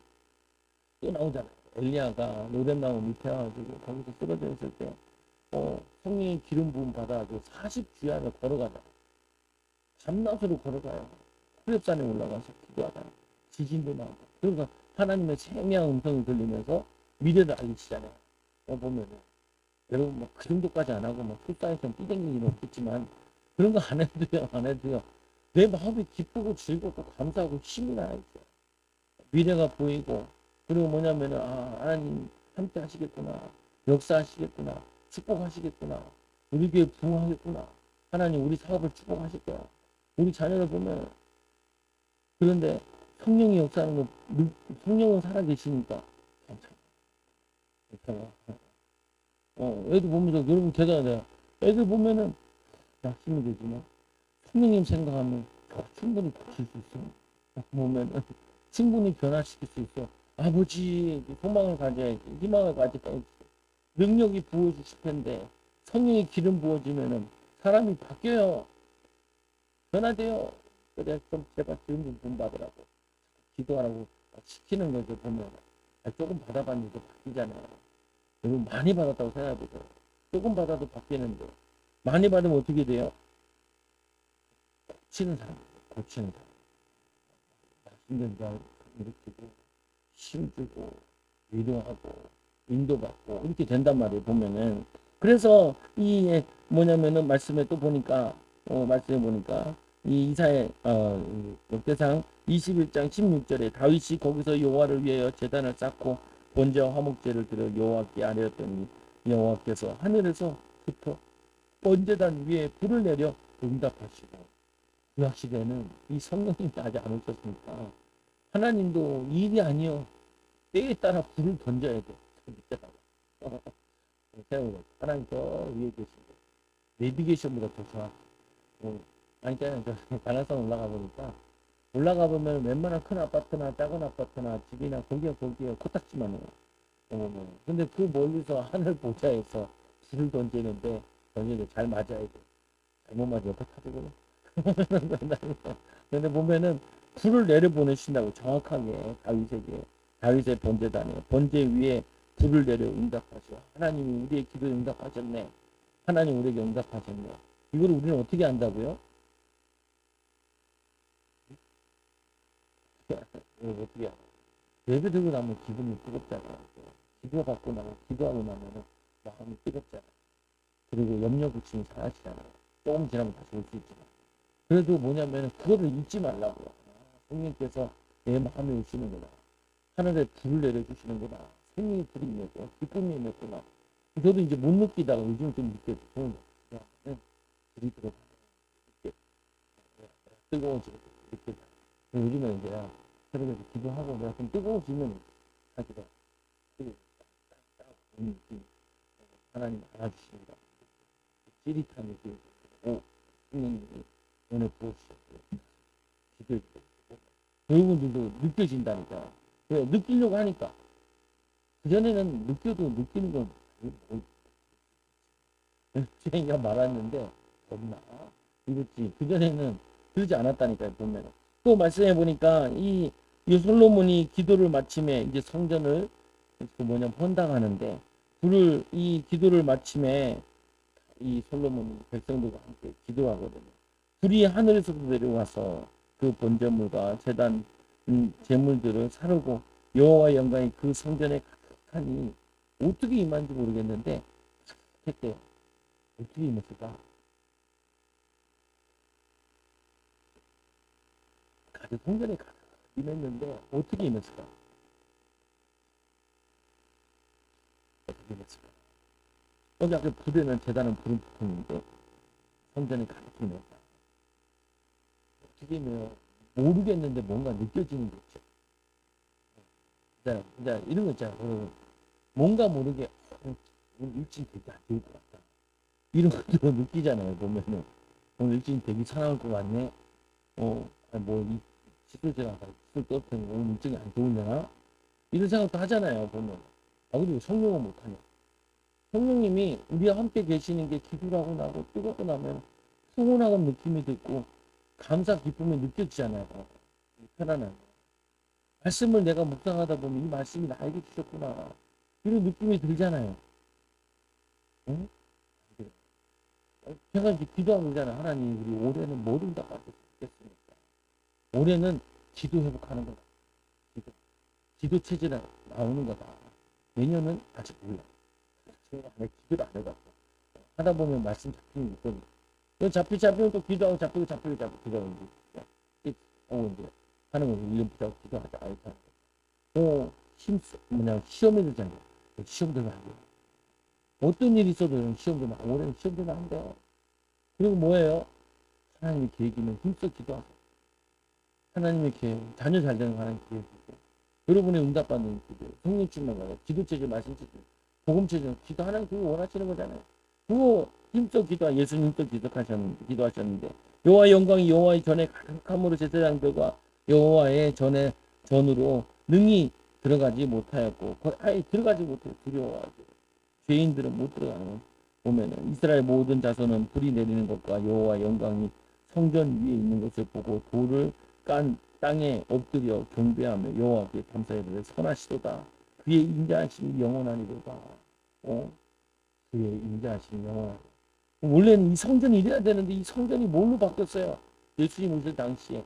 또 나오잖아요. 엘리야가 로뎀나무 밑에 와가지고 거기서 쓰러져 있을 때 성령의 기름 부음 받아가지고 40주야를 걸어가자. 밤낮으로 걸어가요. 호렙산에 올라가서 기도하다. 지진도 나고. 그러니까 하나님의 생명한 음성이 들리면서 미래를 알리시잖아요. 보면은 여러분 뭐 그 정도까지 안 하고 뭐 출사에서 삐댕길 일은 없겠지만 그런 거 안 해도요, 안 해도요. 내 마음이 기쁘고 즐겁고 감사하고 힘이 나야죠. 미래가 보이고 그리고 뭐냐면은 하나님 함께 하시겠구나, 역사하시겠구나, 축복하시겠구나, 우리 교회 부흥하겠구나, 하나님 우리 사업을 축복하실 거야. 우리 자녀를 보면 그런데 성령이 역사하는 거 성령은 살아계시니까 괜찮아. 애들 보면서 여러분 대단하다. 애들 보면은 낙심이 되지만 성령님 생각하면 충분히 고칠 수 있어. 보면은 충분히 변화시킬 수 있어. 아버지 소망을 가져야지, 희망을 가져야지. 능력이 부어주실 텐데 성령의 기름 부어지면은 사람이 바뀌어요. 변화돼요. 그래 좀 제발 기름 좀 부음받으라고 기도하라고 시키는 거죠. 보면 조금 받아봤는데 바뀌잖아요. 여러분 많이 받았다고 생각해보세요. 조금 받아도 바뀌는데 많이 받으면 어떻게 돼요? 고치는 사람, 고치는 사람. 힘든 자 일으키고 힘주고 위로하고 인도받고 이렇게 된단 말이에요. 보면은 그래서 이 뭐냐면은 말씀에 또 보니까 말씀해 보니까 이 이사의 역대상 21장 16절에 다윗이 거기서 여호와를 위하여 제단을 쌓고 번제와 화목제를 드려 여호와께 아뢰었더니 여호와께서 하늘에서부터 번제단 위에 불을 내려 응답하시고 그 시대에는 이 성령님이 아직 안 오셨으니까 하나님도 일이 아니요 때에 따라 불을 던져야 돼. 밑에다가 세우고 하나님 저 위에 계시고 내비게이션보다 더 정확히 아니 그러니까 관악산 올라가 보면 웬만한 큰 아파트나 작은 아파트나 집이나 거기에 코딱지만 해요. 근데 그 멀리서 하늘 보좌에서 불을 던지는데 잘 맞아야 돼. 잘못 맞으면 옆에 타지거든. 근데 보면은 불을 내려보내신다고 정확하게 다윗의 번제단에 번제 위에 불을 내려 응답하셔. 하나님이 우리의 기도에 응답하셨네. 하나님 우리에게 응답하셨네. 이걸 우리는 어떻게 한다고요? 어떻게 예배 드리고 나면 기분이 뜨겁잖아요. 기도하고 나면은 마음이 뜨겁잖아요. 그리고 염려 부침이 사라지잖아요. 조금 지나면 다시 올 수 있지만. 그래도 뭐냐면 그거를 잊지 말라고요. 성령께서 내 마음에 오시는구나. 하늘에 불을 내려주시는구나. 생명의 불이 임했고 기쁨이 임했구나. 저도 이제 못 느끼다가 요즘 좀 느껴져요. 불이 들어가요. 뜨거워지고 느껴져요. 요즘에 이제 새벽에 기도하고 내가 좀 뜨거워지면 하기가 하나님 알아주십니다. 찌릿한 느낌. 성령님이 은혜 부어주셨고 기도해 주셨고 여러분들도 느껴진다니까. 느끼려고 하니까 그전에는 느껴도 느끼는 건 제가 말았는데 없나 이랬지. 그전에는 그러지 않았다니까요. 보면 또 말씀해 보니까 이 솔로몬이 기도를 마침에 이제 성전을 헌당하는데 이 기도를 마침에 이 솔로몬이 백성들과 함께 기도하거든요. 불이 하늘에서도 내려와서 그 번제물과 제단 제물들을 사르고 여호와의 영광이 그 성전에 가득하니 어떻게 임한지 모르겠는데 했대요. 어떻게 임했을까? 성전에 가득 임했는데 어떻게 임했을까? 어떻게 임했을까? 여기 앞에 부대는 제단은 불은 붙었는데 성전에 가득 임했다. 어떻게 임해요? 모르겠는데 뭔가 느껴지는 게 있죠. 자, 이런 거 있잖아요. 뭔가 모르게 오늘 일진 되게 안 좋을 것 같다. 이런 것도 느끼잖아요. 보면은 오늘 일진 되게 사나울 것 같네. 이 시술제가 시술 떨어뜨리는 오늘 일정이 안 좋으려나? 이런 생각도 하잖아요. 보면 아, 그리고 성령은 못하냐. 성령님이 우리와 함께 계시는 게 기도하고 나고 뜨겁고 나면 평온하고 느낌이 듣고 감사 기쁨이 느껴지잖아요. 편안한. 말씀을 내가 묵상하다 보면 이 말씀이 나에게 주셨구나. 이런 느낌이 들잖아요. 응? 제가 이제 기도하고 있잖아요. 하나님, 우리 올해는 뭘 응답받을 수 있겠습니까? 올해는 기도 회복하는 거다. 기도 체질이 나오는 거다. 내년은 아직 몰라. 제가 기도를 안 해봤어. 하다 보면 말씀 잡히는 게 있거든요. 잡히면 또 기도하고 잡히고 기도하고 이제 하는 거죠. 1년부터 기도하자. 시험에 들잖아요. 시험 들면 안 돼요. 어떤 일이 있어도 시험 들면, 올해는 시험 들면 안 돼요. 그리고 뭐예요? 하나님의 계획이면 힘써 기도하세요. 하나님의 계획, 자녀 잘 되는 거 하나님 계획이고, 여러분의 응답받는 기도, 성령 충만하고, 기도체질, 말씀체질, 복음체질, 기도 하나님 그거 원하시는 거잖아요. 그거 힘써 기도하, 예수님 힘써 기도하셨는데, 여호와의 영광이 여호와의 전에 가득함으로 제사장들과 여호와의 전으로 능히 들어가지 못하였고, 아예 들어가지 못해요. 두려워가지고. 죄인들은 못 들어가는 보면은 이스라엘 모든 자손은 불이 내리는 것과 여호와 영광이 성전 위에 있는 것을 보고 돌을 깐 땅에 엎드려 경배하며 여호와께 감사하되 선하시도다. 그의 인자하심이 영원하니로다. 그의 인자하심이 영원하니로다. 원래는 이 성전이 이래야 되는데 이 성전이 뭘로 바뀌었어요? 예수님 오실 당시에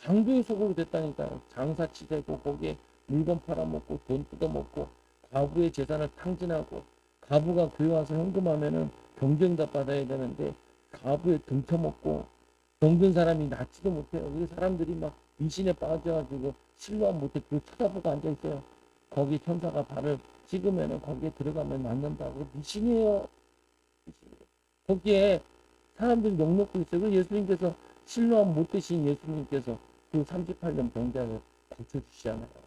강도의 속으로 됐다니까요. 장사치 되고 거기에 물건 팔아먹고 돈 뜯어먹고 과부의 재산을 탕진하고 과부가 교회 와서 현금하면은 경쟁다 받아야 되는데 과부에 등쳐먹고 병든 사람이 낫지도 못해요. 그 사람들이 막 미신에 빠져가지고 실로한 못해 그 쳐다보고 앉아있어요. 거기 천사가 발을 찍으면은 거기에 들어가면 낫는다고. 미신이에요. 거기에 사람들이 욕먹고 있어요. 그 예수님께서 실로한 못 드신 예수님께서 그 38년 병자를 고쳐주시잖아요.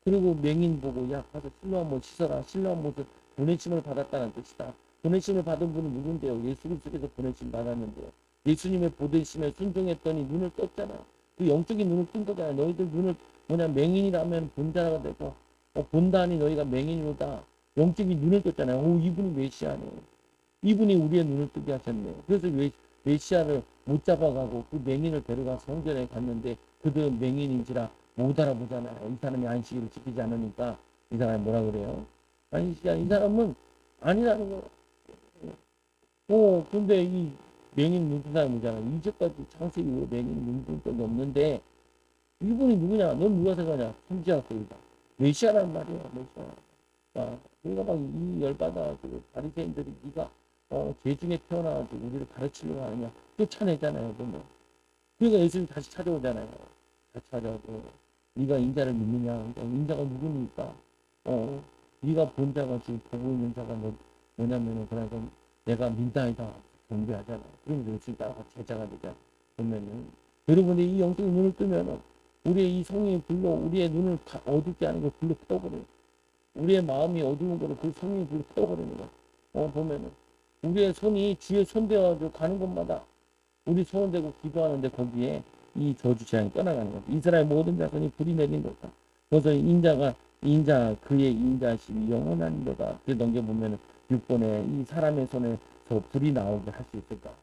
그리고 맹인 보고 야 가서 실로한 못 씻어라. 실로한 못을 보내심을 받았다는 뜻이다. 보내심을 받은 분은 누군데요? 예수 그리스도께서 보내심 받았는데요. 예수님의 보내심에 순종했더니 눈을 떴잖아요. 그 영적인 눈을 뜬 거잖아요. 너희들 눈을 맹인이라면 본자가 되고 본다니 너희가 맹인이로다. 영적인 눈을 떴잖아요. 이분이 메시아네. 이분이 우리의 눈을 뜨게 하셨네. 그래서 메시아를 못 잡아가고 그 맹인을 데려가서 성전에 갔는데 그들은 맹인인지라 못 알아보잖아요. 이 사람이 안식일을 지키지 않으니까 이 사람이 뭐라 그래요? 이 사람은 아니라는 거예요. 근데 이 맹인 눈뜬 사람이잖아요. 이제까지 창세기 이후에 맹인 눈뜬 적이 없는데 이분이 누구냐? 넌 누가 생각하냐? 선지자입니다. 메시아란 말이에요. 메시아. 우리가 막 이 열받아가지고 바리새인들이 네가 죄 중에 태어나가지고 우리를 가르치려고 하느냐? 쫓아내잖아요. 보면. 그러니까 예수님 다시 찾아오잖아요. 다시 찾아오고 네가 인자를 믿느냐? 인자가 누구니까? 네가 본 자가 지금 보고 있는 자가 뭐냐면은 그러니까 내가 민다이다 경배하잖아. 그러면 예수님 따라 제자가 되잖아. 보면은 여러분이 이 영적인 눈을 뜨면은 우리의 이 성령이 불러 우리의 눈을 어둡게 하는 걸 불러 태워버려요. 우리의 마음이 어두운 거를 그 성령이 불러 태워버리는 거야. 보면은 우리의 손이 주의 손대어가지고 가는 곳마다 우리 손을 대고 기도하는데 거기에 이 저주 재앙이 떠나가는 거야. 이스라엘 모든 자손이 불이 내린 거다. 그래서 그의 인자심이 영원한 거다. 그 넘겨보면은 6번에 이 사람의 손에서 불이 나오게 할 수 있을까?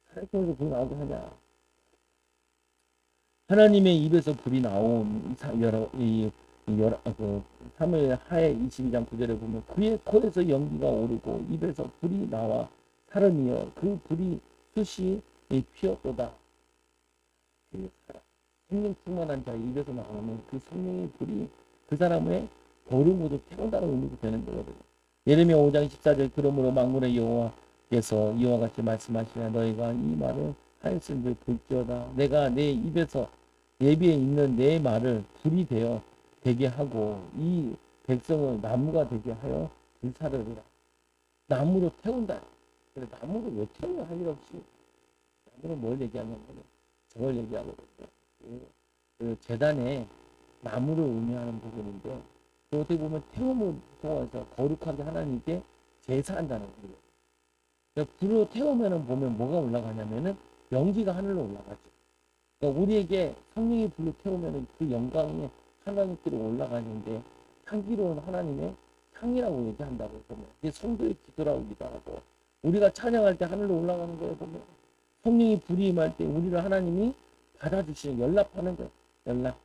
사람의 손에서 불이 나오게 하냐? 하나님의 입에서 불이 나온 사무엘 하에 22장 9절에 보면 그의 코에서 연기가 오르고 입에서 불이 나와 사람이여 그 불이 숱이 피었도다. 성령 충만한 자의 입에서 나오는 그 성령의 불이 그 사람의 거룩으로 태운다는 의미도 되는 거거든요. 예레미야 5장 14절 그러므로 만군의 여호와께서 이와 같이 말씀하시나 너희가 이 말을 하였은즉 볼지어다 내가 내 입에서 예비에 있는 내 말을 불이 되게 하고 이 백성을 나무가 되게 하여 불사르리라. 나무로 태운다. 그래서 나무를 왜 태우냐 할 일 없이 나무는 뭘 얘기하냐면 저걸 얘기하거든요. 그 재단에 나무를 의미하는 부분인데 어떻게 보면 태움을 통해서 거룩하게 하나님께 제사한다는 거예요. 그러니까 불로 태우면은 보면 뭐가 올라가냐면은 연기가 하늘로 올라가죠. 그러니까 우리에게 성령이 불로 태우면은 그 영광이 하나님께로 올라가는데 향기로운 하나님의 향이라고 얘기한다고 보면 이게 성도의 기도라고기도 하고 우리가 찬양할 때 하늘로 올라가는 거에 보면 성령이 불이 임할 때 우리를 하나님이 받아주시는 연락하는 거예요. 연락.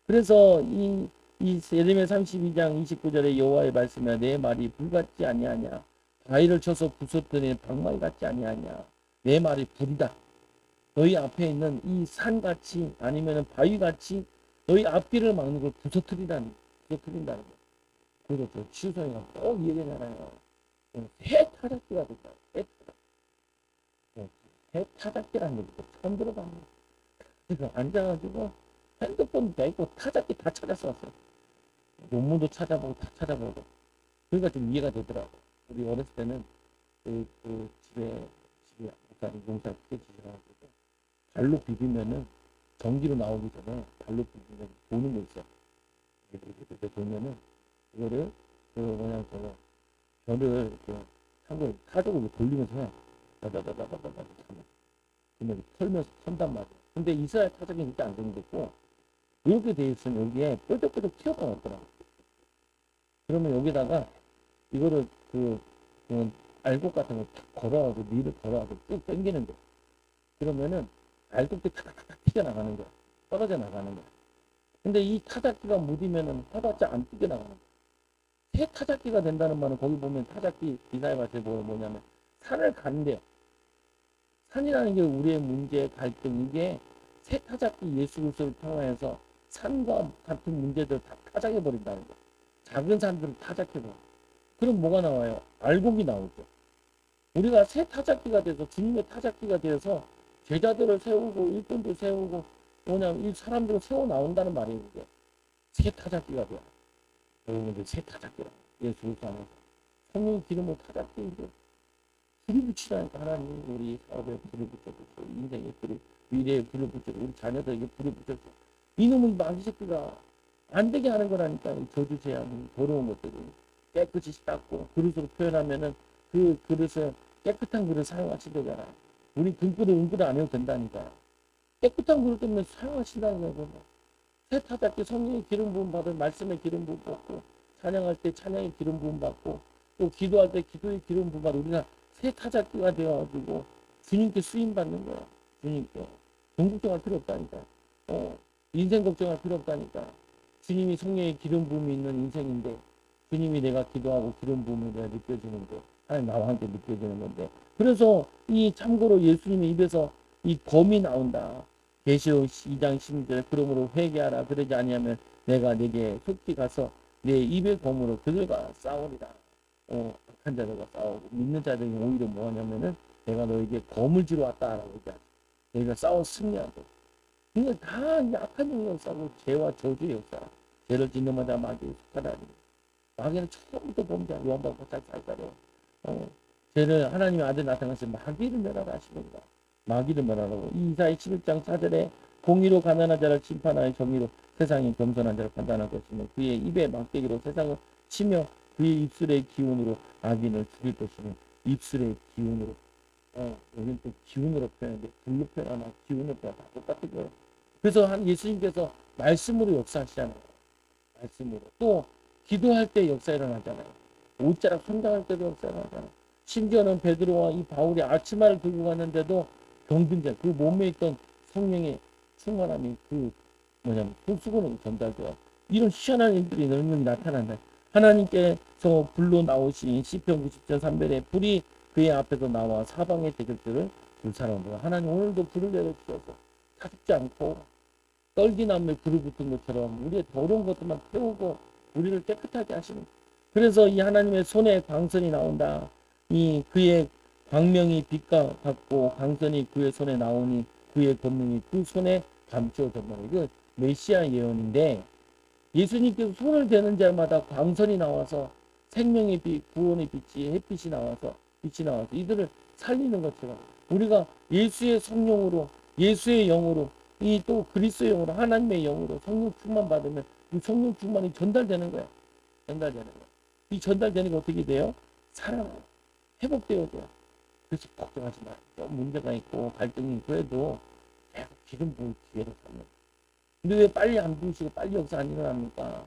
그래서 이 예레미야 32장 29절에 여호와의 말씀에 내 말이 불 같지 아니하냐 바위를 쳐서 부쉈더니 방망이 같지 아니하냐 내 말이 불이다. 너희 앞에 있는 이 산같이 아니면 바위같이 너희 앞길을 막는 걸 부서뜨린다는 거예요. 그래서 저 치유성이가 꼭 얘기하잖아요. 새 타작기가 됐다. 새 타작기라는 얘기도 처음 들어봤네. 그래서 앉아가지고 핸드폰도 있고 타작기 다 찾아서 왔어요. 논문도 찾아보고 다 찾아보고. 그러니까 좀 이해가 되더라고. 우리 어렸을 때는 집에 목사님 농사 크게 지셔가지고 발로 비비면은 전기로 나오기 전에 발로 비비면 도는 거 있어요. 이렇게 돌면은 이거를 별을 이렇게 한걸 타적으로 돌리면서 해. 다다다다다다다 그러면 털면서 턴단 말이야. 근데 이스라엘 타적이 진짜 안 정됐고 이렇게 돼 있으면 여기에 뾰족뾰족 튀어나왔더라고. 그러면 여기다가 이거를 알곡 같은 거 탁 걸어가지고 밀을 걸어가지고 쭉 당기는 거야. 그러면은 알곡도 탁탁탁 튀겨나가는 거야. 떨어져 나가는 거야. 근데 이 타작기가 묻으면은 해봤자 안 튀겨나가는 거야. 새 타작기가 된다는 말은 거기 보면 타작기 디자인 맛을 뭐냐면 산을 가는데요. 산이라는 게 우리의 문제, 갈등, 이게 새 타작기 예수 그리스도를 통해서 산과 같은 문제들 다 타작해버린다는 거예요. 작은 산들을 타작해버려. 그럼 뭐가 나와요? 알곡이 나오죠. 우리가 새 타작기가 돼서 주님의 타작기가 되어서 제자들을 세우고 일꾼도 세우고 뭐냐면 이 사람들을 세워 나온다는 말이에요. 이게. 새 타작기가 돼요. 여러분들 새 타작기라. 예수 그리스도 안에서 성령 기름을 타작기 이제 불이 붙이라니까 하나님 우리 사업에 불을 붙여주시고 인생에 불을 미래에 불을 붙여주고 우리 자녀들에게 불을 붙여주고 이놈의 마귀 새끼가 안 되게 하는 거라니까. 저주 제한 더러운 것들을 깨끗이 닦고 그릇으로 표현하면은 그 그릇을 깨끗한 그릇 사용하시되잖아. 우리 금그릇 은그릇 안 해도 된다니까. 깨끗한 그릇 때문에 사용하신다는 거예요. 새 타작기 성령의 기름 부음 받을 말씀의 기름 부음 받고 찬양할 때 찬양의 기름 부음 받고 또 기도할 때 기도의 기름 부음 받고 우리가 새 타작기가 되어가지고 주님께 쓰임 받는 거야. 주님께 돈 걱정할 필요 없다니까. 인생 걱정할 필요 없다니까. 주님이 성령의 기름 부음이 있는 인생인데 주님이 내가 기도하고 기름 부음이 내가 느껴지는데 하나님 나와 함께 느껴지는 건데 그래서 이 참고로 예수님의 입에서 이 검이 나온다. 계시록 2장 16절에 그러므로 회개하라 그러지 아니하면 내가 내게 속히 가서 내 입의 검으로 그들과 싸우리라. 악한 자들과 싸우고 믿는 자들이 오히려 뭐하냐면은 내가 너에게 검을 쥐러 왔다라고 얘기하지. 너희가 싸워 승리하고 이거 다 악한 영의 역사고 죄와 저주의 역사. 죄를 짓는 마다 마귀의 속하다니. 마귀는 처음부터 범죄야. 요한복음 4절에 죄를 하나님의 아들 나타나서 마귀를 멸하라 하시는가. 마귀를 멸하라고. 이사야 11장 4절에 공의로 가난한 자를 심판하여 정의로 세상이 겸손한 자를 판단할 것이며 그의 입에 막대기로 세상을 치며 그의 입술의 기운으로 악인을 죽일 것이며 입술의 기운으로 여기는 또 기운으로 표현하는데 불로 표현하나 기운으로 표현하나 다 똑같은 거예요. 그래서 예수님께서 말씀으로 역사하시잖아요. 말씀으로. 또 기도할 때 역사 일어나잖아요. 옷자락 손장할 때도 역사 일어나잖아요. 심지어는 베드로와 이 바울이 아치마를 들고 갔는데도 병든자 그 몸에 있던 성령의 충만함이 손수건으로 전달돼요. 이런 희한한 일들이 널널히 나타난다. 하나님께서 불로 나오신 시편 90편 3편에 불이 그의 앞에서 나와 사방의 대적들을 불사르는 하나님 오늘도 불을 내려주셔서 타죽지 않고 떨기나무에 불을 붙은 것처럼 우리의 더러운 것들만 태우고 우리를 깨끗하게 하시는. 그래서 이 하나님의 손에 광선이 나온다. 이 그의 광명이 빛과 같고 광선이 그의 손에 나오니 그의 권능이 그 손에 감추어졌다. 이거 메시아 예언인데 예수님께서 손을 대는 자마다 광선이 나와서 생명의 빛, 구원의 빛이 햇빛이 나와서 빛이 나와서 이들을 살리는 것처럼 우리가 예수의 성령으로 예수의 영으로 이 또 그리스도의 영으로 하나님의 영으로 성령 충만 받으면 이 성령 충만이 전달되는 거야. 전달되는 거야. 이 전달되는 게 어떻게 돼요? 살아나요. 회복되어야 돼요. 그래서 걱정하지 마요. 문제가 있고 갈등이 있고 해도 계속 기름 부을 기회를 갖는. 근데 왜 빨리 안 부으시고 빨리 역사 안 일어납니까?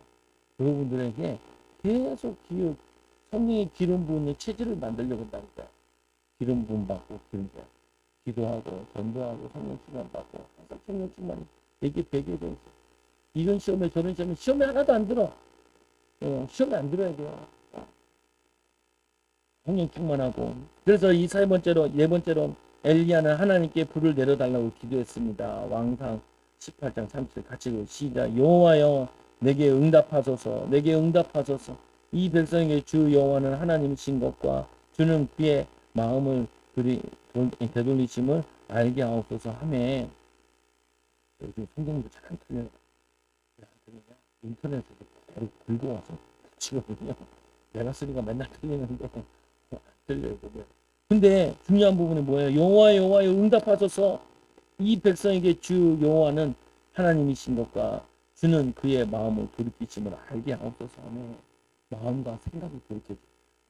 여러분들에게 계속 성령의 기름 부은 체질을 만들려고 한다니까. 기름 부음 받고 기도하고 전도하고 성령 충만 받고 항상 성령 충만이 되게 되게 돼 있어. 이런 시험에 저런 시험에 하나도 안 들어. 시험에 안 들어야 돼요. 성령 충만하고. 그래서 이 네 번째로 엘리야는 하나님께 불을 내려달라고 기도했습니다. 왕상 18장 37 같이 시작. 여호와여 내게 응답하소서. 내게 응답하소서. 이 백성에게 주 여호와는 하나님이신 것과 주는 그의 마음을 되돌리심을 알게 하옵소서 하며. 요즘 성경도 잘 안 틀려요. 왜안 틀리냐? 인터넷에서 바로 긁어와서 붙이거든요. 내가 쓰니까 맨날 틀리는데 안 틀려요. 그게. 근데 중요한 부분이 뭐예요? 여호와여 응답하소서. 이 백성에게 주 여호와는 하나님이신 것과 주는 그의 마음을 돌이키심을 알게 하옵소서 하며 마음과 생각이 돌이켜져.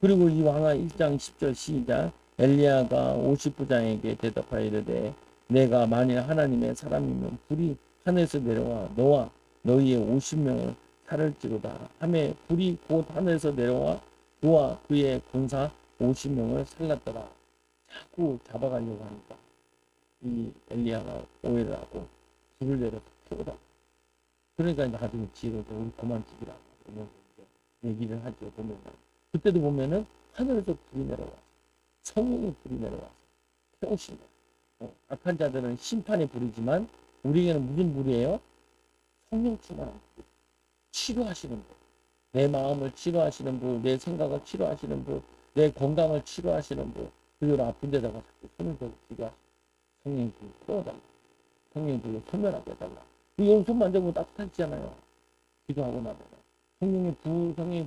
그리고 이 왕하 1장 10절 시작. 엘리야가 50부장에게 대답하여 이르되 내가 만일 하나님의 사람이면 불이 하늘에서 내려와 너와 너희의 50명을 살을지로다 하며 불이 곧 하늘에서 내려와 그와 그의 군사 50명을 살랐더라. 자꾸 잡아가려고 하니까 이 엘리야가 오해를 하고 불을 내려서 태우다. 그러니까 나중에 지혜로 우리 그만 죽이라고 얘기를 하죠. 보면 그때도 보면은 하늘에서 불이 내려와 성령의 불이 내려와서 태우신다. 악한 자들은 심판의 불이지만 우리에게는 무슨 불이에요? 성령 충만한 불. 치료하시는 불. 내 마음을 치료하시는 불, 내 생각을 치료하시는 불, 내 건강을 치료하시는 불. 그리고 아픈 데다가 자꾸 손을 대고 기도하시는 성령의 불을 풀어달라. 성령의 불을 소멸하게 해달라. 이건 손 만져보면 따뜻하잖아요. 기도하고 나면. 성령의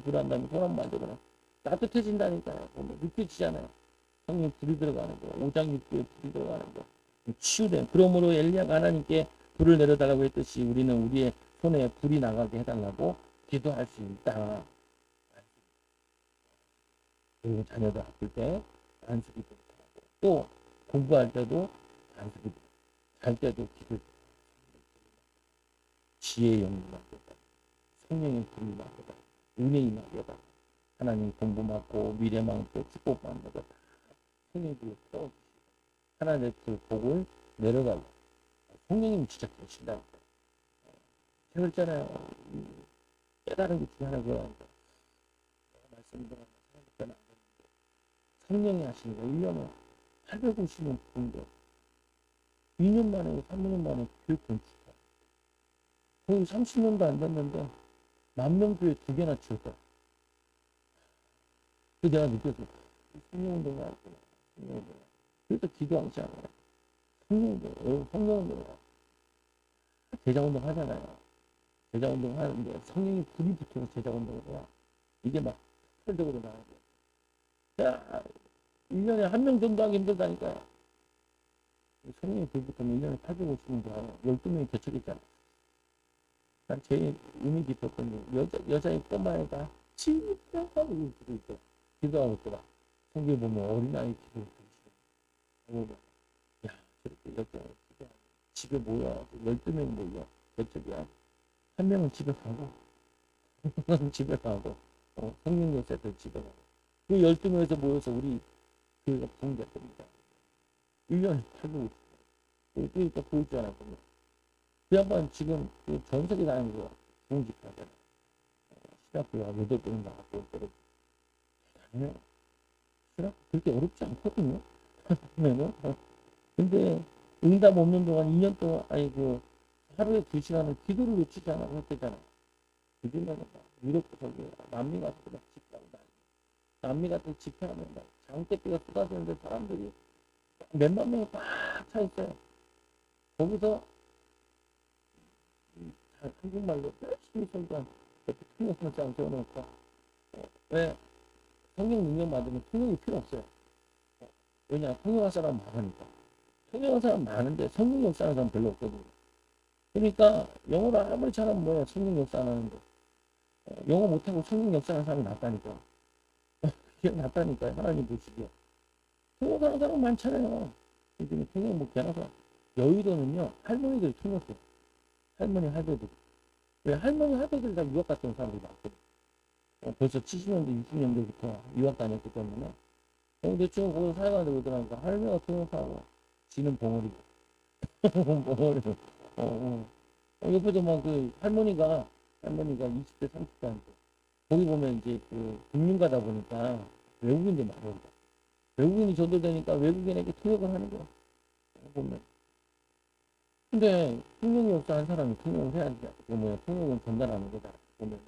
불 한다면 손 한번 만져보면 따뜻해진다니까요. 보면 느껴지잖아요. 성령의 불이 들어가는 거. 5장 6부에 불이 들어가는 거. 치유된. 그러므로 엘리야가 하나님께 불을 내려달라고 했듯이 우리는 우리의 손에 불이 나가게 해달라고 기도할 수 있다. 그리고 자녀들 아플 때 안수기 부탁하고 또 공부할 때도 안수기 부탁하고 잘 때도 기도 지혜의 영이 맡겨다 성령의 불이 맡겨다 은혜의 맡겨다 하나님 공부 맡고 미래 맡고 축복 받는 거 성령의 불을 태워주시고 하나님의 그 복을 내려달라. 성령님이 진짜 계신다니까. 제가 그랬잖아요. 깨달은 게 중에 하나가 제가 말씀드린 것처럼 성령이 하시는 거 1년에 850명 부은데 2년 만에 3년 만에 교회 건축해. 거의 30년도 안 됐는데 10,000명 교회 2개나 지었다. 그 내가 느꼈어. 성령운동이 아니구나. 성령운동. 그래서 기도하지 않아요. 성령운동. 제자운동 하잖아요. 제자운동 하는데 성령이 불이 붙어서 제자운동을 해야 이게 막 폭발적으로 나와요. 야, 1년에 1명 정도 하기 힘들다니까요. 성령이 불 붙으면 1년에 850명 좋아요. 12명이 개척했잖아요. 난 제일 의미 깊었던 게 여자의 꼬마애가 진짜 하고 있어. 기도하고 있더라. 성경에 보면 어린아이 기도를 들으시고 야, 저렇게 여자 집에 모여 12명 모여 개척이야. 한 명은 집에 가고 집에 가고 성령 역사들 집에 가고 그 12명에서 모여서 우리 교회가 부흥됐습니다. 1년에 850명. 그러니까 보일 줄 알았거든요. 그 양반 지금 전 세계 다니면서 부흥집 하잖아요. 신학교가 8번 나갔고 대단해요. 신학 그렇게 어렵지 않거든요. 근데 응답 없는 동안 2년 동안 하루에 2시간을 기도를 외치지 않아도 했대잖아요. 요즘에는 유럽 저기 남미 같은 데 집회하고 남미 같은 집회하면 장대비가 쏟아지는데 사람들이 몇만 명이 꽉 차 있어요. 거기서 한국말로 열심히 설교한 통역 설교한 세워놓을까? 왜? 성령 능력 받으면 통역이 필요 없어요. 왜냐? 통역할 사람 많으니까. 통역할 사람 많은데 성령 역사하는 사람 별로 없거든요. 그러니까 영어를 아무리 잘하면 뭐야 성령 역사 안 하는데 영어 못하고 성령 역사하는 사람이 낫다니까. 그게 낫다니까요. 하나님 보시기에. 통역하는 사람 많잖아요. 요즘에 통역 뭐 개나서 여의도는요 할머니들이 통역해요. 할머니 할배들. 왜 할머니 할배들 다 유학 갔던 사람들이 많거든. 벌써 70년대, 60년대부터 유학 다녔기 때문에 대충 거기서 살아가는데 그러더라니까 할머니가 통역하고 지는 봉어리고 봉어리고 옆에도 막 그 할머니가 20대 30대한테 거기 보면 이제 그 금융가다 보니까 외국인들 많이 온다. 외국인이 전도되니까 외국인에게 통역을 하는 거야. 보면. 근데 통역 역사 한 사람이 통역을 해야지. 그 뭐야 통역은 전달하는 거다. 보면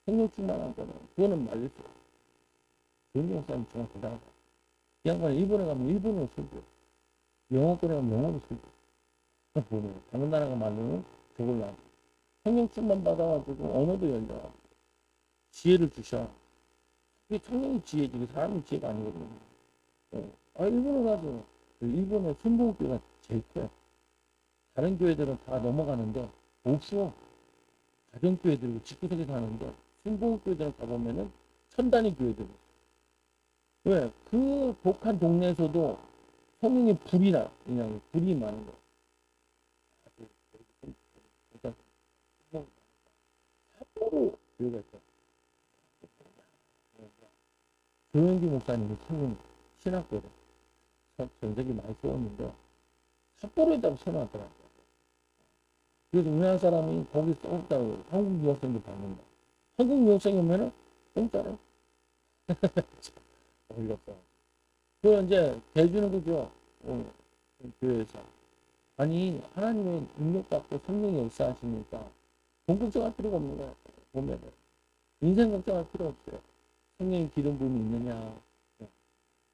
통역 충만한 거는 그거는 말릴 수 없어. 그런 역사는 정말 대단하다. 이 양반이 일본에 가면 일본어로 설교, 영어권에 가면 영어로 설교. 보면 다른 나라가 만드는 저걸로 하고 통역충만 받아가지고 언어도 열려. 지혜를 주셔. 그게 청년의 지혜지. 그 사람의 지혜가 아니거든요. 일본어 가죠. 일본의 순복음교회가 제일 커요. 다른 교회들은 다 넘어가는데 없어. 가정교회들이고 집구석에 사는데 순복음교회들은 가보면은 천단위 교회들. 왜? 그 독한 동네에서도 성령의 불이 나. 그냥 불이 많은 거. 그러니까 삿포로 교회가 있어. 조영기 목사님이 세운 신학교를 전세기 많이 세웠는데 삿포로에다가 세워놨더라고요. 그래서 우리나라 사람이 거기 쏘다고 한국 유학생들 받는다. 한국 유학생이 오면은 공짜로. 어이가 없어. 그걸 이제 대주는 거죠. 교회에서. 아니 하나님의 능력받고 성령이 역사하시니까 돈 걱정할 필요가 없는 거야. 보면은 인생 걱정할 필요 없어요. 성령의 기름 부음이 있느냐.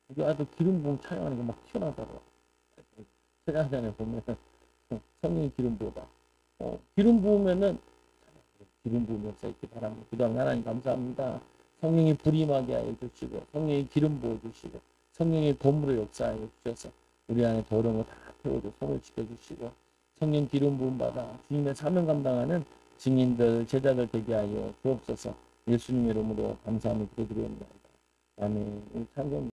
우리 아들 기름 부음 촬영하는 거 막 튀어나오더라고. 촬영하잖아요. 보면 성령의 기름 부어봐. 기름 부으면은 기름 부음 역사 있기 바랍니다. 그다음 하나님 감사합니다. 성령의 불이 임하게 하여 주시고 성령의 기름 부어 주시고 성령의 덤으로 역사하여 주셔서 우리 안에 더러운 거 다 태워줘 손을 지켜주시고 성령 기름 부음 받아 주님의 사명 감당하는 증인들 제자들 되게 하여 주옵소서. 예수님의 이름으로 감사함을 기도드립니다. 아멘. 찬송